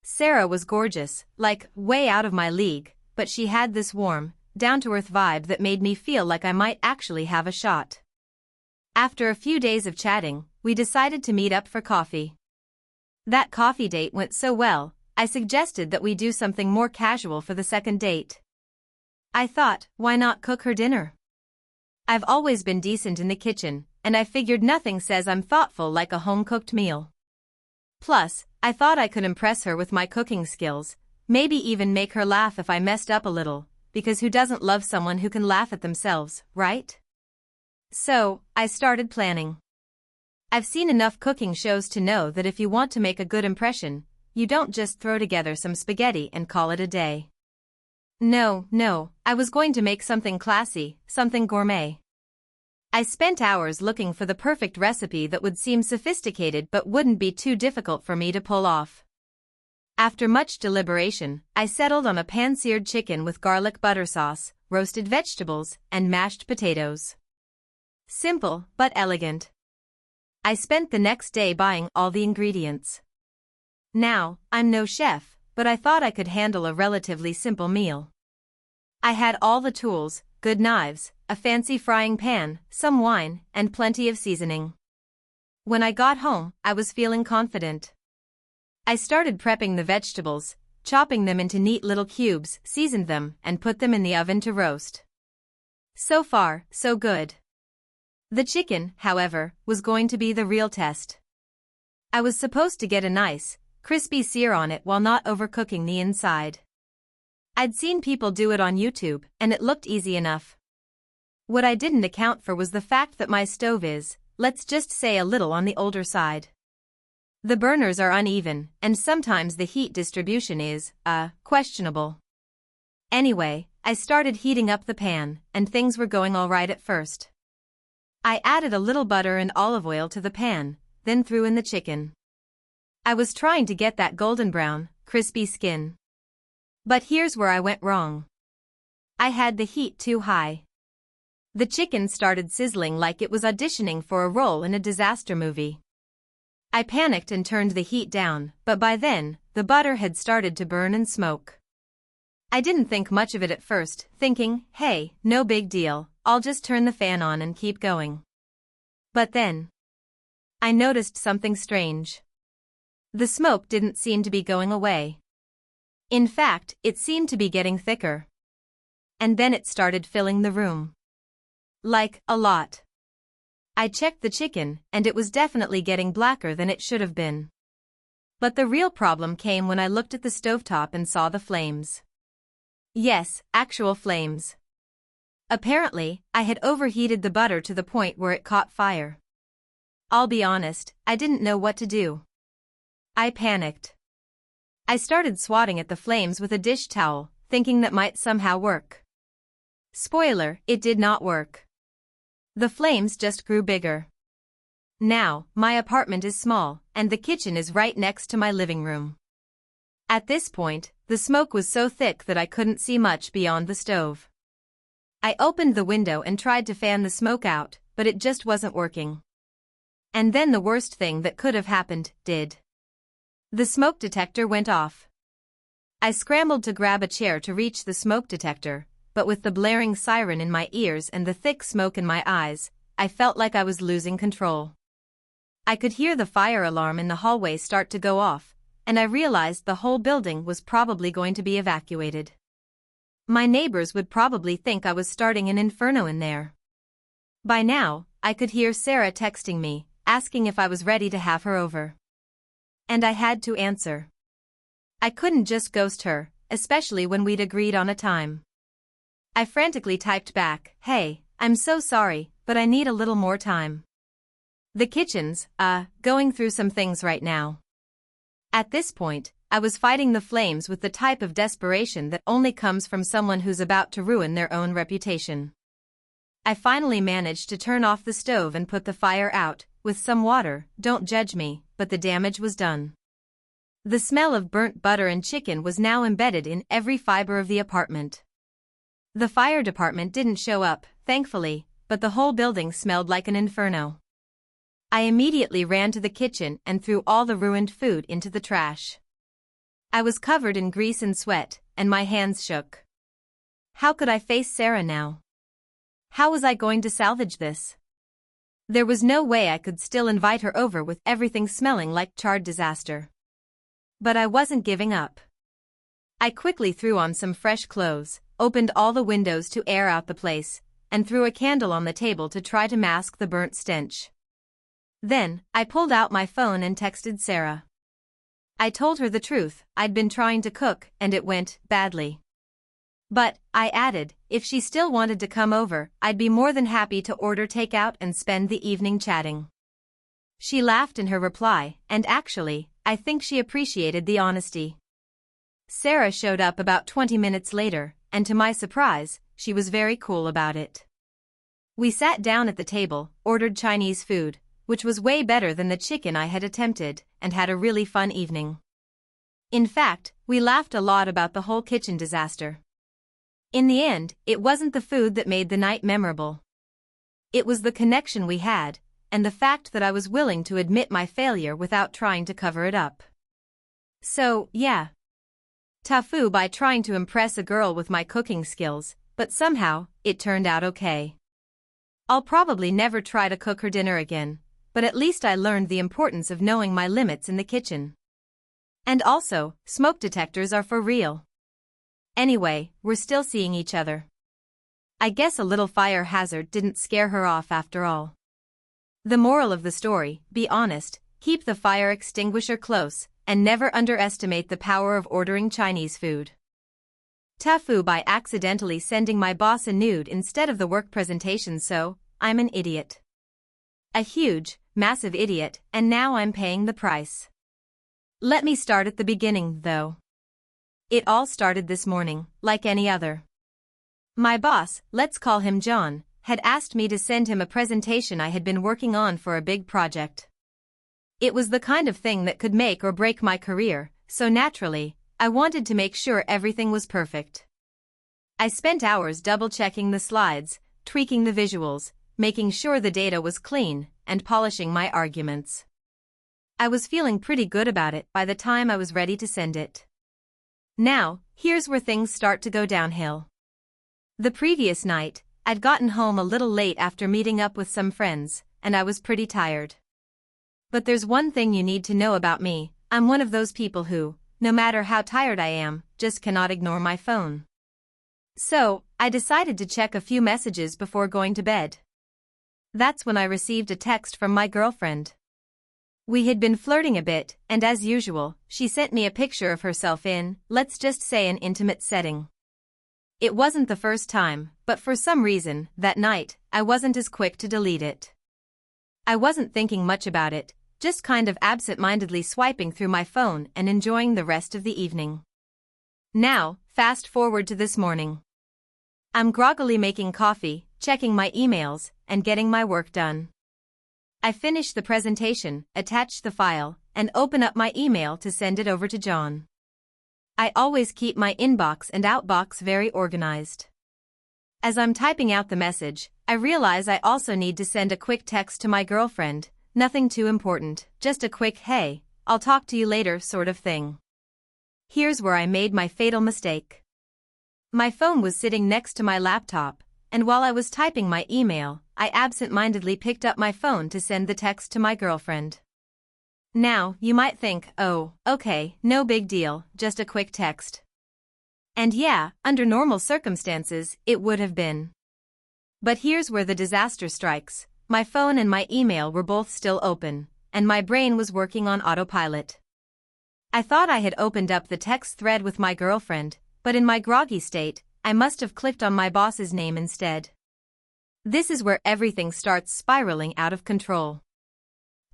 Sarah was gorgeous, like, way out of my league, but she had this warm, down-to-earth vibe that made me feel like I might actually have a shot. After a few days of chatting, we decided to meet up for coffee. That coffee date went so well, I suggested that we do something more casual for the second date. I thought, why not cook her dinner? I've always been decent in the kitchen, and I figured nothing says I'm thoughtful like a home-cooked meal. Plus, I thought I could impress her with my cooking skills, maybe even make her laugh if I messed up a little, because who doesn't love someone who can laugh at themselves, right? So, I started planning. I've seen enough cooking shows to know that if you want to make a good impression, you don't just throw together some spaghetti and call it a day. No, I was going to make something classy, something gourmet. I spent hours looking for the perfect recipe that would seem sophisticated but wouldn't be too difficult for me to pull off. After much deliberation, I settled on a pan-seared chicken with garlic butter sauce, roasted vegetables, and mashed potatoes. Simple, but elegant. I spent the next day buying all the ingredients. Now, I'm no chef, but I thought I could handle a relatively simple meal. I had all the tools, good knives, a fancy frying pan, some wine, and plenty of seasoning. When I got home, I was feeling confident. I started prepping the vegetables, chopping them into neat little cubes, seasoned them, and put them in the oven to roast. So far, so good. The chicken, however, was going to be the real test. I was supposed to get a nice, crispy sear on it while not overcooking the inside. I'd seen people do it on YouTube, and it looked easy enough. What I didn't account for was the fact that my stove is, let's just say, a little on the older side. The burners are uneven, and sometimes the heat distribution is, questionable. Anyway, I started heating up the pan, and things were going all right at first. I added a little butter and olive oil to the pan, then threw in the chicken. I was trying to get that golden brown, crispy skin. But here's where I went wrong. I had the heat too high. The chicken started sizzling like it was auditioning for a role in a disaster movie. I panicked and turned the heat down, but by then, the butter had started to burn and smoke. I didn't think much of it at first, thinking, hey, no big deal, I'll just turn the fan on and keep going. But then, I noticed something strange. The smoke didn't seem to be going away. In fact, it seemed to be getting thicker. And then it started filling the room. Like, a lot. I checked the chicken, and it was definitely getting blacker than it should have been. But the real problem came when I looked at the stovetop and saw the flames. Yes, actual flames. Apparently, I had overheated the butter to the point where it caught fire. I'll be honest, I didn't know what to do. I panicked. I started swatting at the flames with a dish towel, thinking that might somehow work. Spoiler, it did not work. The flames just grew bigger. Now, my apartment is small, and the kitchen is right next to my living room. At this point, the smoke was so thick that I couldn't see much beyond the stove. I opened the window and tried to fan the smoke out, but it just wasn't working. And then the worst thing that could have happened did. The smoke detector went off. I scrambled to grab a chair to reach the smoke detector, but with the blaring siren in my ears and the thick smoke in my eyes, I felt like I was losing control. I could hear the fire alarm in the hallway start to go off, and I realized the whole building was probably going to be evacuated. My neighbors would probably think I was starting an inferno in there. By now, I could hear Sarah texting me, asking if I was ready to have her over. And I had to answer. I couldn't just ghost her, especially when we'd agreed on a time. I frantically typed back, "Hey, I'm so sorry, but I need a little more time. The kitchen's, going through some things right now." At this point, I was fighting the flames with the type of desperation that only comes from someone who's about to ruin their own reputation. I finally managed to turn off the stove and put the fire out, with some water. Don't judge me, but the damage was done. The smell of burnt butter and chicken was now embedded in every fiber of the apartment. The fire department didn't show up, thankfully, but the whole building smelled like an inferno. I immediately ran to the kitchen and threw all the ruined food into the trash. I was covered in grease and sweat, and my hands shook. How could I face Sarah now? How was I going to salvage this? There was no way I could still invite her over with everything smelling like charred disaster. But I wasn't giving up. I quickly threw on some fresh clothes, opened all the windows to air out the place, and threw a candle on the table to try to mask the burnt stench. Then, I pulled out my phone and texted Sarah. I told her the truth. I'd been trying to cook and it went badly. But, I added, if she still wanted to come over, I'd be more than happy to order takeout and spend the evening chatting. She laughed in her reply, and actually, I think she appreciated the honesty. Sarah showed up about 20 minutes later, and to my surprise, she was very cool about it. We sat down at the table, ordered Chinese food, which was way better than the chicken I had attempted, and had a really fun evening. In fact, we laughed a lot about the whole kitchen disaster. In the end, it wasn't the food that made the night memorable. It was the connection we had, and the fact that I was willing to admit my failure without trying to cover it up. So, yeah. TIFU by trying to impress a girl with my cooking skills, but somehow, it turned out okay. I'll probably never try to cook her dinner again, but at least I learned the importance of knowing my limits in the kitchen. And also, smoke detectors are for real. Anyway, we're still seeing each other. I guess a little fire hazard didn't scare her off after all. The moral of the story, be honest, keep the fire extinguisher close, and never underestimate the power of ordering Chinese food. TIFU by accidentally sending my boss a nude instead of the work presentation, so, I'm an idiot. A huge, massive idiot, and now I'm paying the price. Let me start at the beginning, though. It all started this morning, like any other. My boss, let's call him John, had asked me to send him a presentation I had been working on for a big project. It was the kind of thing that could make or break my career, so naturally, I wanted to make sure everything was perfect. I spent hours double-checking the slides, tweaking the visuals, making sure the data was clean, and polishing my arguments. I was feeling pretty good about it by the time I was ready to send it. Now, here's where things start to go downhill. The previous night, I'd gotten home a little late after meeting up with some friends, and I was pretty tired. But there's one thing you need to know about me: I'm one of those people who, no matter how tired I am, just cannot ignore my phone. So, I decided to check a few messages before going to bed. That's when I received a text from my girlfriend. We had been flirting a bit, and as usual, she sent me a picture of herself in, let's just say, an intimate setting. It wasn't the first time, but for some reason, that night, I wasn't as quick to delete it. I wasn't thinking much about it, just kind of absent-mindedly swiping through my phone and enjoying the rest of the evening. Now, fast forward to this morning. I'm groggily making coffee, checking my emails, and getting my work done. I finish the presentation, attach the file, and open up my email to send it over to John. I always keep my inbox and outbox very organized. As I'm typing out the message, I realize I also need to send a quick text to my girlfriend, nothing too important, just a quick "hey, I'll talk to you later" sort of thing. Here's where I made my fatal mistake. My phone was sitting next to my laptop, and while I was typing my email, I absent-mindedly picked up my phone to send the text to my girlfriend. Now, you might think, oh, okay, no big deal, just a quick text. And yeah, under normal circumstances, it would have been. But here's where the disaster strikes. My phone and my email were both still open, and my brain was working on autopilot. I thought I had opened up the text thread with my girlfriend, but in my groggy state, I must have clicked on my boss's name instead. This is where everything starts spiraling out of control.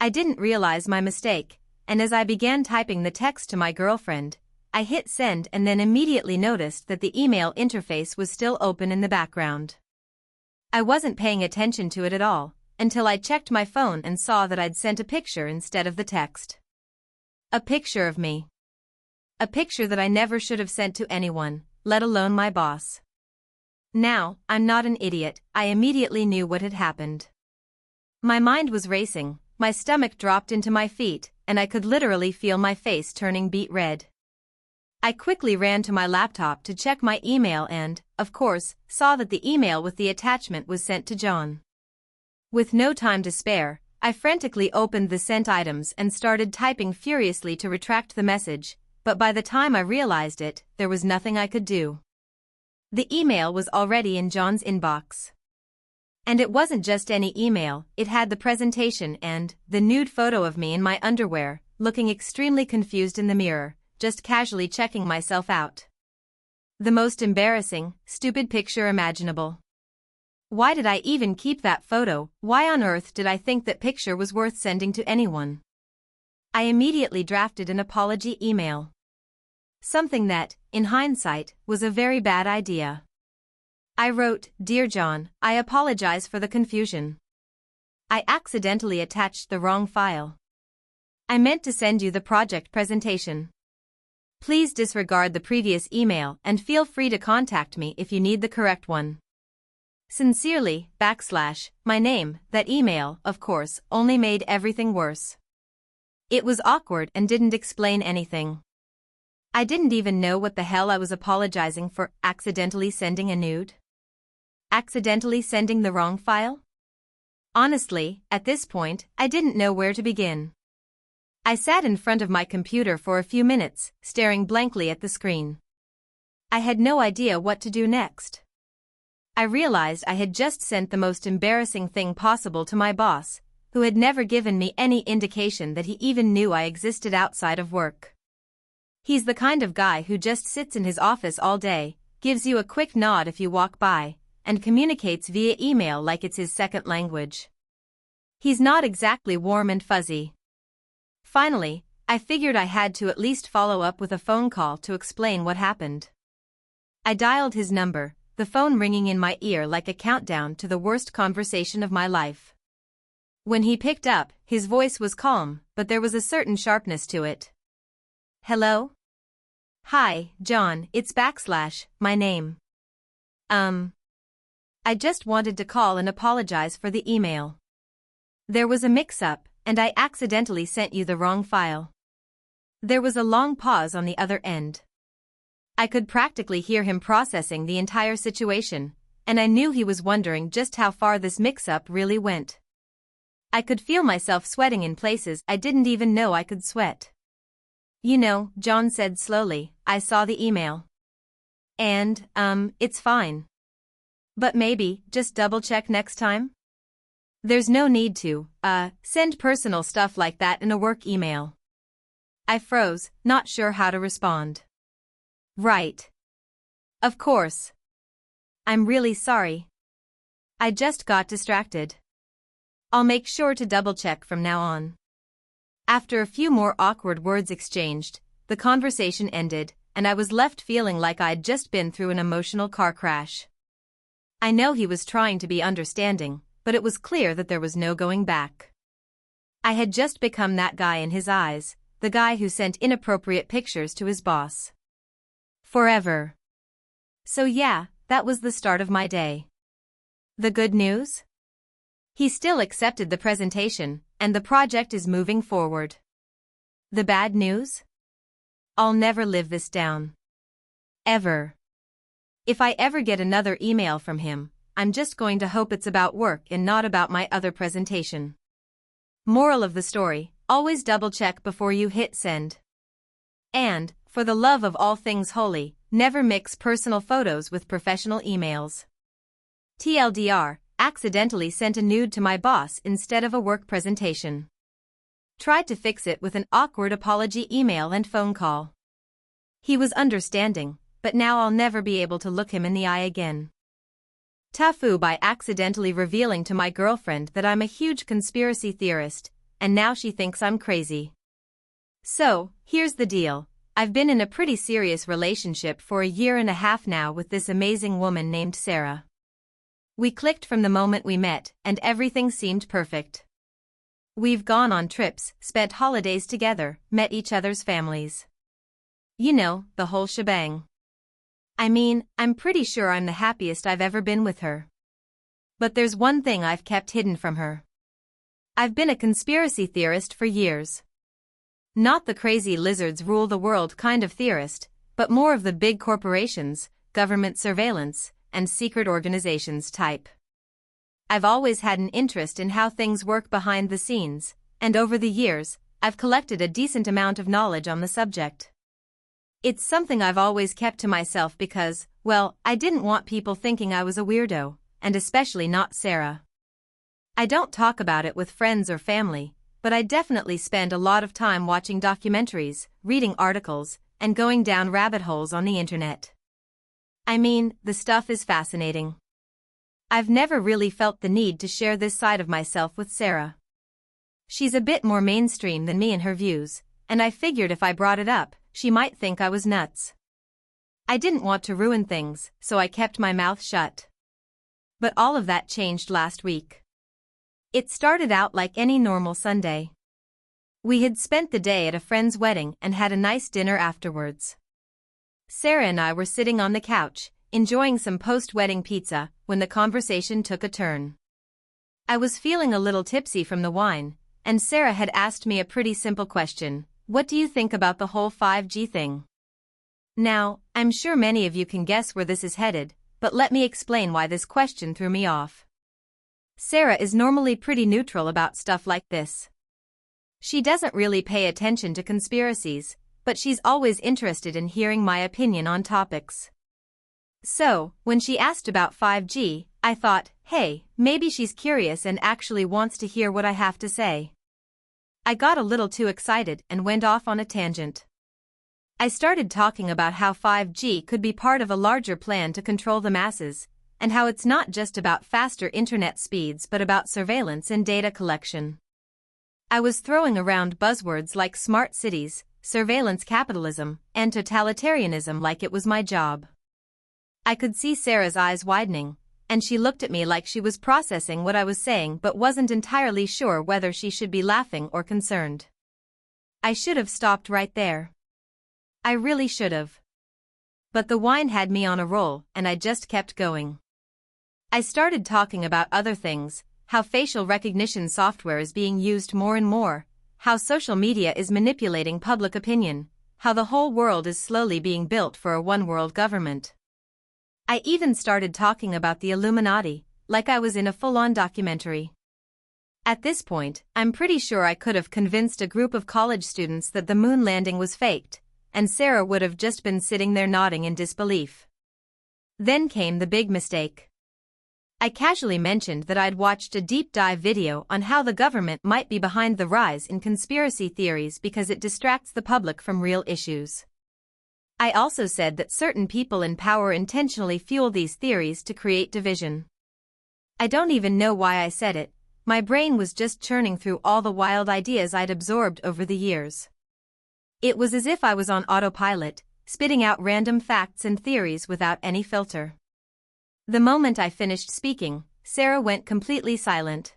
I didn't realize my mistake, and as I began typing the text to my girlfriend, I hit send and then immediately noticed that the email interface was still open in the background. I wasn't paying attention to it at all, until I checked my phone and saw that I'd sent a picture instead of the text. A picture of me. A picture that I never should have sent to anyone, let alone my boss. Now, I'm not an idiot, I immediately knew what had happened. My mind was racing, my stomach dropped into my feet, and I could literally feel my face turning beet red. I quickly ran to my laptop to check my email and, of course, saw that the email with the attachment was sent to John. With no time to spare, I frantically opened the sent items and started typing furiously to retract the message, but by the time I realized it, there was nothing I could do. The email was already in John's inbox. And it wasn't just any email, it had the presentation and the nude photo of me in my underwear, looking extremely confused in the mirror, just casually checking myself out. The most embarrassing, stupid picture imaginable. Why did I even keep that photo? Why on earth did I think that picture was worth sending to anyone? I immediately drafted an apology email. Something that, in hindsight, was a very bad idea. I wrote, "Dear John, I apologize for the confusion. I accidentally attached the wrong file. I meant to send you the project presentation. Please disregard the previous email and feel free to contact me if you need the correct one. Sincerely, / my name." That email, of course, only made everything worse. It was awkward and didn't explain anything. I didn't even know what the hell I was apologizing for. Accidentally sending a nude? Accidentally sending the wrong file? Honestly, at this point, I didn't know where to begin. I sat in front of my computer for a few minutes, staring blankly at the screen. I had no idea what to do next. I realized I had just sent the most embarrassing thing possible to my boss, who had never given me any indication that he even knew I existed outside of work. He's the kind of guy who just sits in his office all day, gives you a quick nod if you walk by, and communicates via email like it's his second language. He's not exactly warm and fuzzy. Finally, I figured I had to at least follow up with a phone call to explain what happened. I dialed his number, the phone ringing in my ear like a countdown to the worst conversation of my life. When he picked up, his voice was calm, but there was a certain sharpness to it. "Hello? Hi, John, it's / my name. I just wanted to call and apologize for the email. There was a mix-up, and I accidentally sent you the wrong file." There was a long pause on the other end. I could practically hear him processing the entire situation, and I knew he was wondering just how far this mix-up really went. I could feel myself sweating in places I didn't even know I could sweat. "You know," John said slowly, "I saw the email. And, it's fine. But maybe, just double-check next time? There's no need to, send personal stuff like that in a work email." I froze, not sure how to respond. Right. Of course. I'm really sorry. I just got distracted. I'll make sure to double-check from now on. After a few more awkward words exchanged, the conversation ended, and I was left feeling like I'd just been through an emotional car crash. I know he was trying to be understanding, but it was clear that there was no going back. I had just become that guy in his eyes, the guy who sent inappropriate pictures to his boss. Forever. So yeah, that was the start of my day. The good news? He still accepted the presentation, and the project is moving forward. The bad news? I'll never live this down. Ever. If I ever get another email from him, I'm just going to hope it's about work and not about my other presentation. Moral of the story, always double-check before you hit send. And, for the love of all things holy, never mix personal photos with professional emails. TLDR, accidentally sent a nude to my boss instead of a work presentation. Tried to fix it with an awkward apology email and phone call. He was understanding, but now I'll never be able to look him in the eye again. TIFU by accidentally revealing to my girlfriend that I'm a huge conspiracy theorist, and now she thinks I'm crazy. So, here's the deal. I've been in a pretty serious relationship for 1.5 years now with this amazing woman named Sarah. We clicked from the moment we met, and everything seemed perfect. We've gone on trips, spent holidays together, met each other's families. You know, the whole shebang. I mean, I'm pretty sure I'm the happiest I've ever been with her. But there's one thing I've kept hidden from her. I've been a conspiracy theorist for years. Not the crazy lizards rule the world kind of theorist, but more of the big corporations, government surveillance, and secret organizations type. I've always had an interest in how things work behind the scenes, and over the years, I've collected a decent amount of knowledge on the subject. It's something I've always kept to myself because, well, I didn't want people thinking I was a weirdo, and especially not Sarah. I don't talk about it with friends or family, but I definitely spend a lot of time watching documentaries, reading articles, and going down rabbit holes on the internet. I mean, the stuff is fascinating. I've never really felt the need to share this side of myself with Sarah. She's a bit more mainstream than me in her views, and I figured if I brought it up, she might think I was nuts. I didn't want to ruin things, so I kept my mouth shut. But all of that changed last week. It started out like any normal Sunday. We had spent the day at a friend's wedding and had a nice dinner afterwards. Sarah and I were sitting on the couch, enjoying some post-wedding pizza, when the conversation took a turn. I was feeling a little tipsy from the wine, and Sarah had asked me a pretty simple question: what do you think about the whole 5G thing? Now, I'm sure many of you can guess where this is headed, but let me explain why this question threw me off. Sarah is normally pretty neutral about stuff like this. She doesn't really pay attention to conspiracies, but she's always interested in hearing my opinion on topics. So, when she asked about 5G, I thought, hey, maybe she's curious and actually wants to hear what I have to say. I got a little too excited and went off on a tangent. I started talking about how 5G could be part of a larger plan to control the masses, and how it's not just about faster internet speeds but about surveillance and data collection. I was throwing around buzzwords like smart cities, surveillance capitalism, and totalitarianism like it was my job. I could see Sarah's eyes widening, and she looked at me like she was processing what I was saying but wasn't entirely sure whether she should be laughing or concerned. I should have stopped right there. I really should have. But the wine had me on a roll, and I just kept going. I started talking about other things, how facial recognition software is being used more and more, how social media is manipulating public opinion, how the whole world is slowly being built for a one-world government. I even started talking about the Illuminati, like I was in a full-on documentary. At this point, I'm pretty sure I could have convinced a group of college students that the moon landing was faked, and Sarah would have just been sitting there nodding in disbelief. Then came the big mistake. I casually mentioned that I'd watched a deep dive video on how the government might be behind the rise in conspiracy theories because it distracts the public from real issues. I also said that certain people in power intentionally fuel these theories to create division. I don't even know why I said it. My brain was just churning through all the wild ideas I'd absorbed over the years. It was as if I was on autopilot, spitting out random facts and theories without any filter. The moment I finished speaking, Sarah went completely silent.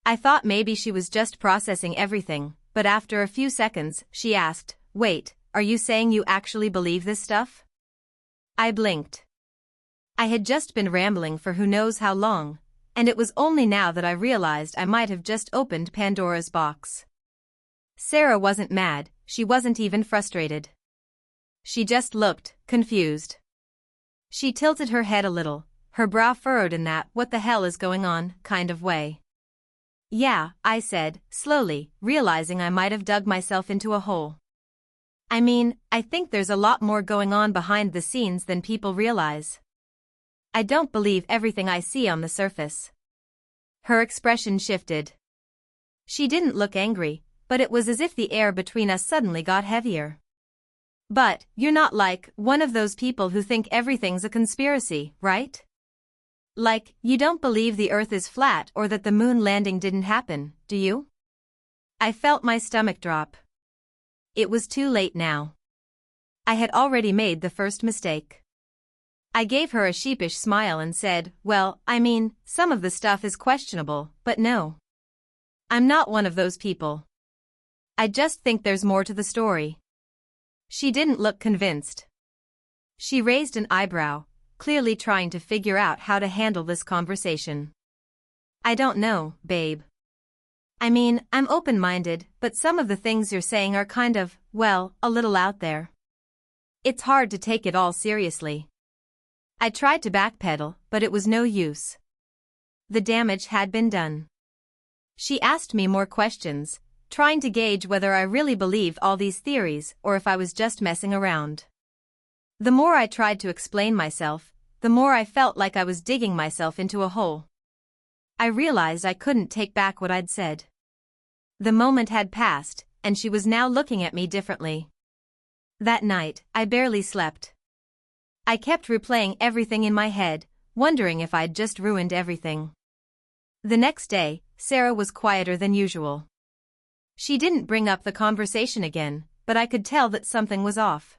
I thought maybe she was just processing everything, but after a few seconds, she asked, "Wait, are you saying you actually believe this stuff?" I blinked. I had just been rambling for who knows how long, and it was only now that I realized I might have just opened Pandora's box. Sarah wasn't mad, she wasn't even frustrated. She just looked confused. She tilted her head a little, her brow furrowed in that "what the hell is going on" kind of way. "Yeah," I said, slowly, realizing I might have dug myself into a hole. "I mean, I think there's a lot more going on behind the scenes than people realize. I don't believe everything I see on the surface." Her expression shifted. She didn't look angry, but it was as if the air between us suddenly got heavier. "But, you're not like one of those people who think everything's a conspiracy, right? Like, you don't believe the Earth is flat or that the moon landing didn't happen, do you?" I felt my stomach drop. It was too late now. I had already made the first mistake. I gave her a sheepish smile and said, "Well, I mean, some of the stuff is questionable, but no. I'm not one of those people. I just think there's more to the story." She didn't look convinced. She raised an eyebrow, clearly trying to figure out how to handle this conversation. "I don't know, babe. I mean, I'm open-minded, but some of the things you're saying are kind of, well, a little out there. It's hard to take it all seriously." I tried to backpedal, but it was no use. The damage had been done. She asked me more questions, trying to gauge whether I really believed all these theories or if I was just messing around. The more I tried to explain myself, the more I felt like I was digging myself into a hole. I realized I couldn't take back what I'd said. The moment had passed, and she was now looking at me differently. That night, I barely slept. I kept replaying everything in my head, wondering if I'd just ruined everything. The next day, Sarah was quieter than usual. She didn't bring up the conversation again, but I could tell that something was off.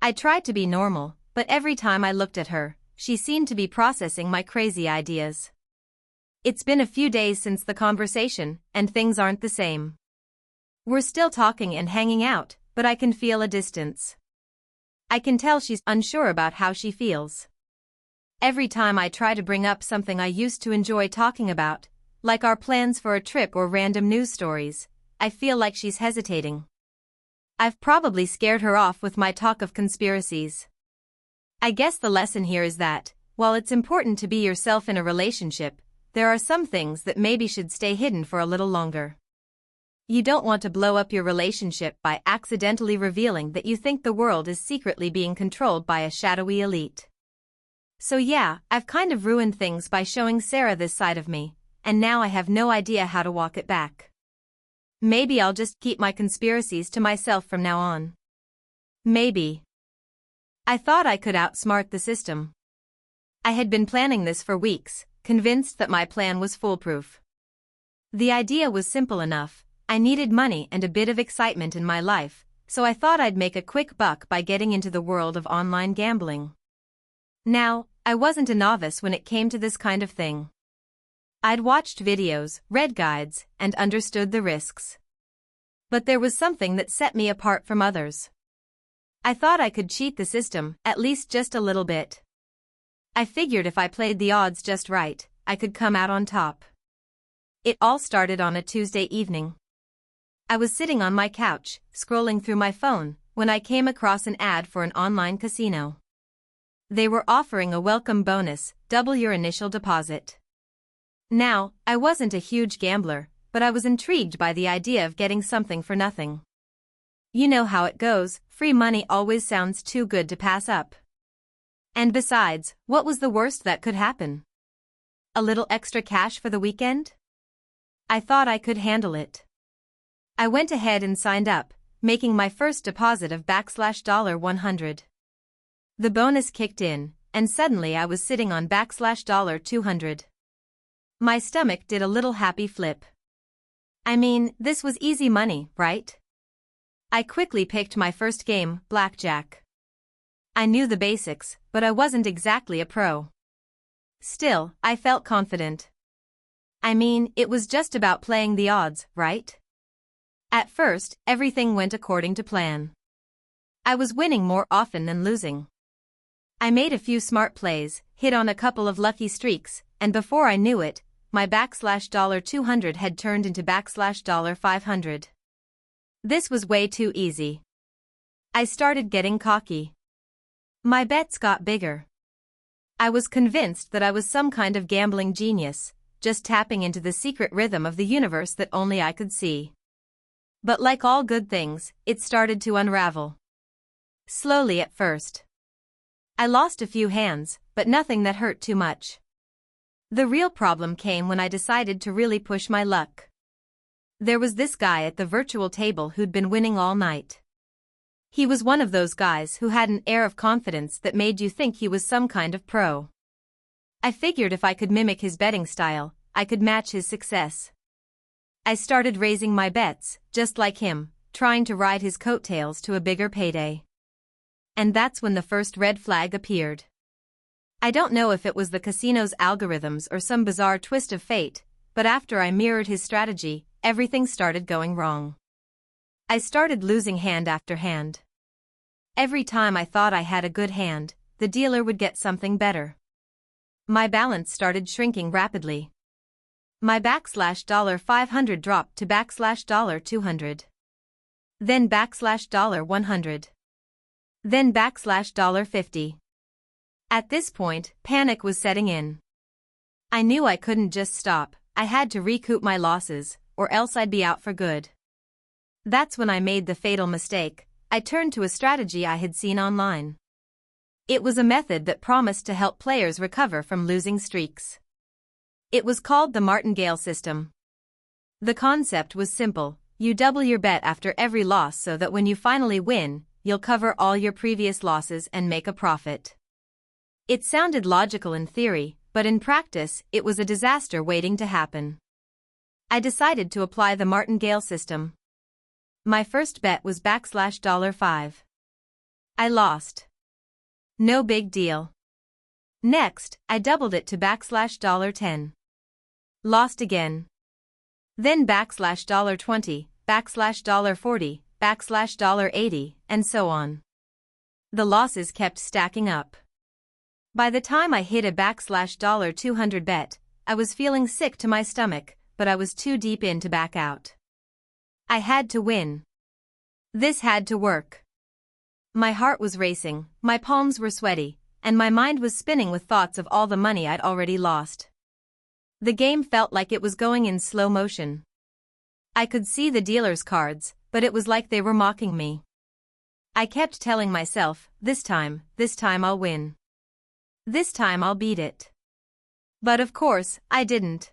I tried to be normal, but every time I looked at her, she seemed to be processing my crazy ideas. It's been a few days since the conversation, and things aren't the same. We're still talking and hanging out, but I can feel a distance. I can tell she's unsure about how she feels. Every time I try to bring up something I used to enjoy talking about, like our plans for a trip or random news stories, I feel like she's hesitating. I've probably scared her off with my talk of conspiracies. I guess the lesson here is that, while it's important to be yourself in a relationship, there are some things that maybe should stay hidden for a little longer. You don't want to blow up your relationship by accidentally revealing that you think the world is secretly being controlled by a shadowy elite. So yeah, I've kind of ruined things by showing Sarah this side of me, and now I have no idea how to walk it back. Maybe I'll just keep my conspiracies to myself from now on. Maybe. I thought I could outsmart the system. I had been planning this for weeks, convinced that my plan was foolproof. The idea was simple enough. I needed money and a bit of excitement in my life, so I thought I'd make a quick buck by getting into the world of online gambling. Now, I wasn't a novice when it came to this kind of thing. I'd watched videos, read guides, and understood the risks. But there was something that set me apart from others. I thought I could cheat the system, at least just a little bit. I figured if I played the odds just right, I could come out on top. It all started on a Tuesday evening. I was sitting on my couch, scrolling through my phone, when I came across an ad for an online casino. They were offering a welcome bonus, double your initial deposit. Now, I wasn't a huge gambler, but I was intrigued by the idea of getting something for nothing. You know how it goes, free money always sounds too good to pass up. And besides, what was the worst that could happen? A little extra cash for the weekend? I thought I could handle it. I went ahead and signed up, making my first deposit of $100. The bonus kicked in, and suddenly I was sitting on $200. My stomach did a little happy flip. I mean, this was easy money, right? I quickly picked my first game, blackjack. I knew the basics, but I wasn't exactly a pro. Still, I felt confident. I mean, it was just about playing the odds, right? At first, everything went according to plan. I was winning more often than losing. I made a few smart plays, hit on a couple of lucky streaks, and before I knew it, my $200 had turned into $500. This was way too easy. I started getting cocky. My bets got bigger. I was convinced that I was some kind of gambling genius, just tapping into the secret rhythm of the universe that only I could see. But like all good things, it started to unravel. Slowly at first. I lost a few hands, but nothing that hurt too much. The real problem came when I decided to really push my luck. There was this guy at the virtual table who'd been winning all night. He was one of those guys who had an air of confidence that made you think he was some kind of pro. I figured if I could mimic his betting style, I could match his success. I started raising my bets, just like him, trying to ride his coattails to a bigger payday. And that's when the first red flag appeared. I don't know if it was the casino's algorithms or some bizarre twist of fate, but after I mirrored his strategy, everything started going wrong. I started losing hand after hand. Every time I thought I had a good hand, the dealer would get something better. My balance started shrinking rapidly. My $500 dropped to $200. Then $100. Then $50. At this point, panic was setting in. I knew I couldn't just stop, I had to recoup my losses, or else I'd be out for good. That's when I made the fatal mistake. I turned to a strategy I had seen online. It was a method that promised to help players recover from losing streaks. It was called the martingale system. The concept was simple: you double your bet after every loss so that when you finally win, you'll cover all your previous losses and make a profit. It sounded logical in theory, but in practice, it was a disaster waiting to happen. I decided to apply the martingale system. My first bet was $5. I lost. No big deal. Next, I doubled it to $10. Lost again. Then $20, $40, $80, and so on. The losses kept stacking up. By the time I hit a $200 bet, I was feeling sick to my stomach, but I was too deep in to back out. I had to win. This had to work. My heart was racing, my palms were sweaty, and my mind was spinning with thoughts of all the money I'd already lost. The game felt like it was going in slow motion. I could see the dealer's cards, but it was like they were mocking me. I kept telling myself, this time I'll win. This time I'll beat it. But of course, I didn't.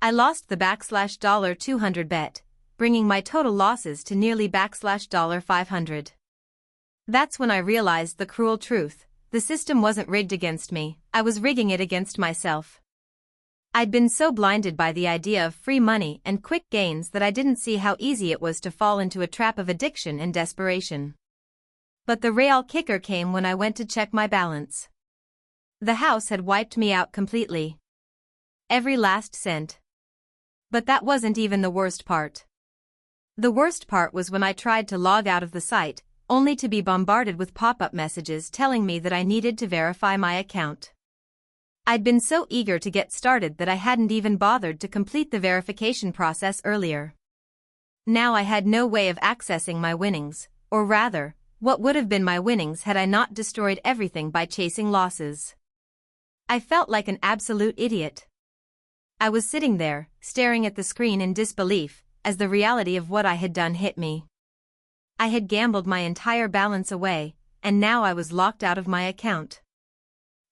I lost the $200 bet, bringing my total losses to nearly $500. That's when I realized the cruel truth: the system wasn't rigged against me, I was rigging it against myself. I'd been so blinded by the idea of free money and quick gains that I didn't see how easy it was to fall into a trap of addiction and desperation. But the real kicker came when I went to check my balance. The house had wiped me out completely. Every last cent. But that wasn't even the worst part. The worst part was when I tried to log out of the site, only to be bombarded with pop-up messages telling me that I needed to verify my account. I'd been so eager to get started that I hadn't even bothered to complete the verification process earlier. Now I had no way of accessing my winnings, or rather, what would have been my winnings had I not destroyed everything by chasing losses. I felt like an absolute idiot. I was sitting there, staring at the screen in disbelief, as the reality of what I had done hit me. I had gambled my entire balance away, and now I was locked out of my account.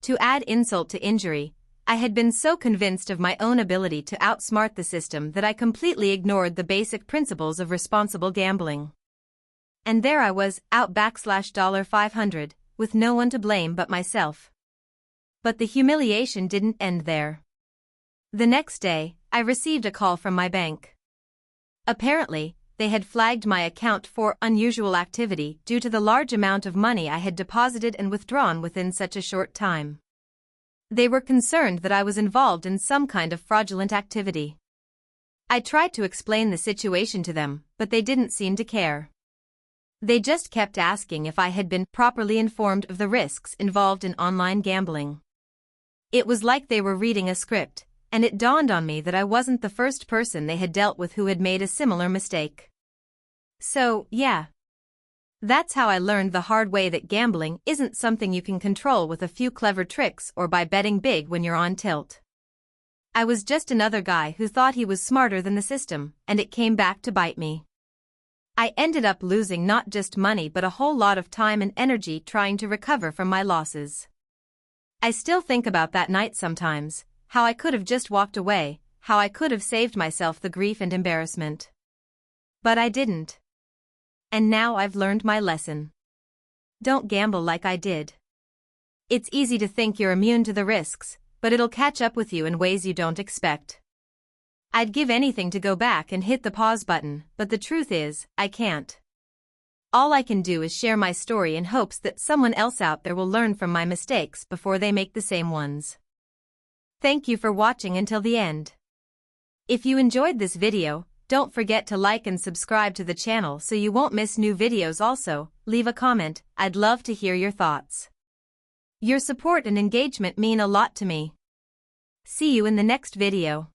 To add insult to injury, I had been so convinced of my own ability to outsmart the system that I completely ignored the basic principles of responsible gambling. And there I was, out $500, with no one to blame but myself. But the humiliation didn't end there. The next day, I received a call from my bank. Apparently, they had flagged my account for unusual activity due to the large amount of money I had deposited and withdrawn within such a short time. They were concerned that I was involved in some kind of fraudulent activity. I tried to explain the situation to them, but they didn't seem to care. They just kept asking if I had been properly informed of the risks involved in online gambling. It was like they were reading a script, and it dawned on me that I wasn't the first person they had dealt with who had made a similar mistake. So, yeah. That's how I learned the hard way that gambling isn't something you can control with a few clever tricks or by betting big when you're on tilt. I was just another guy who thought he was smarter than the system, and it came back to bite me. I ended up losing not just money but a whole lot of time and energy trying to recover from my losses. I still think about that night sometimes, how I could have just walked away, how I could have saved myself the grief and embarrassment. But I didn't. And now I've learned my lesson. Don't gamble like I did. It's easy to think you're immune to the risks, but it'll catch up with you in ways you don't expect. I'd give anything to go back and hit the pause button, but the truth is, I can't. All I can do is share my story in hopes that someone else out there will learn from my mistakes before they make the same ones. Thank you for watching until the end. If you enjoyed this video, don't forget to like and subscribe to the channel so you won't miss new videos. Also, leave a comment, I'd love to hear your thoughts. Your support and engagement mean a lot to me. See you in the next video.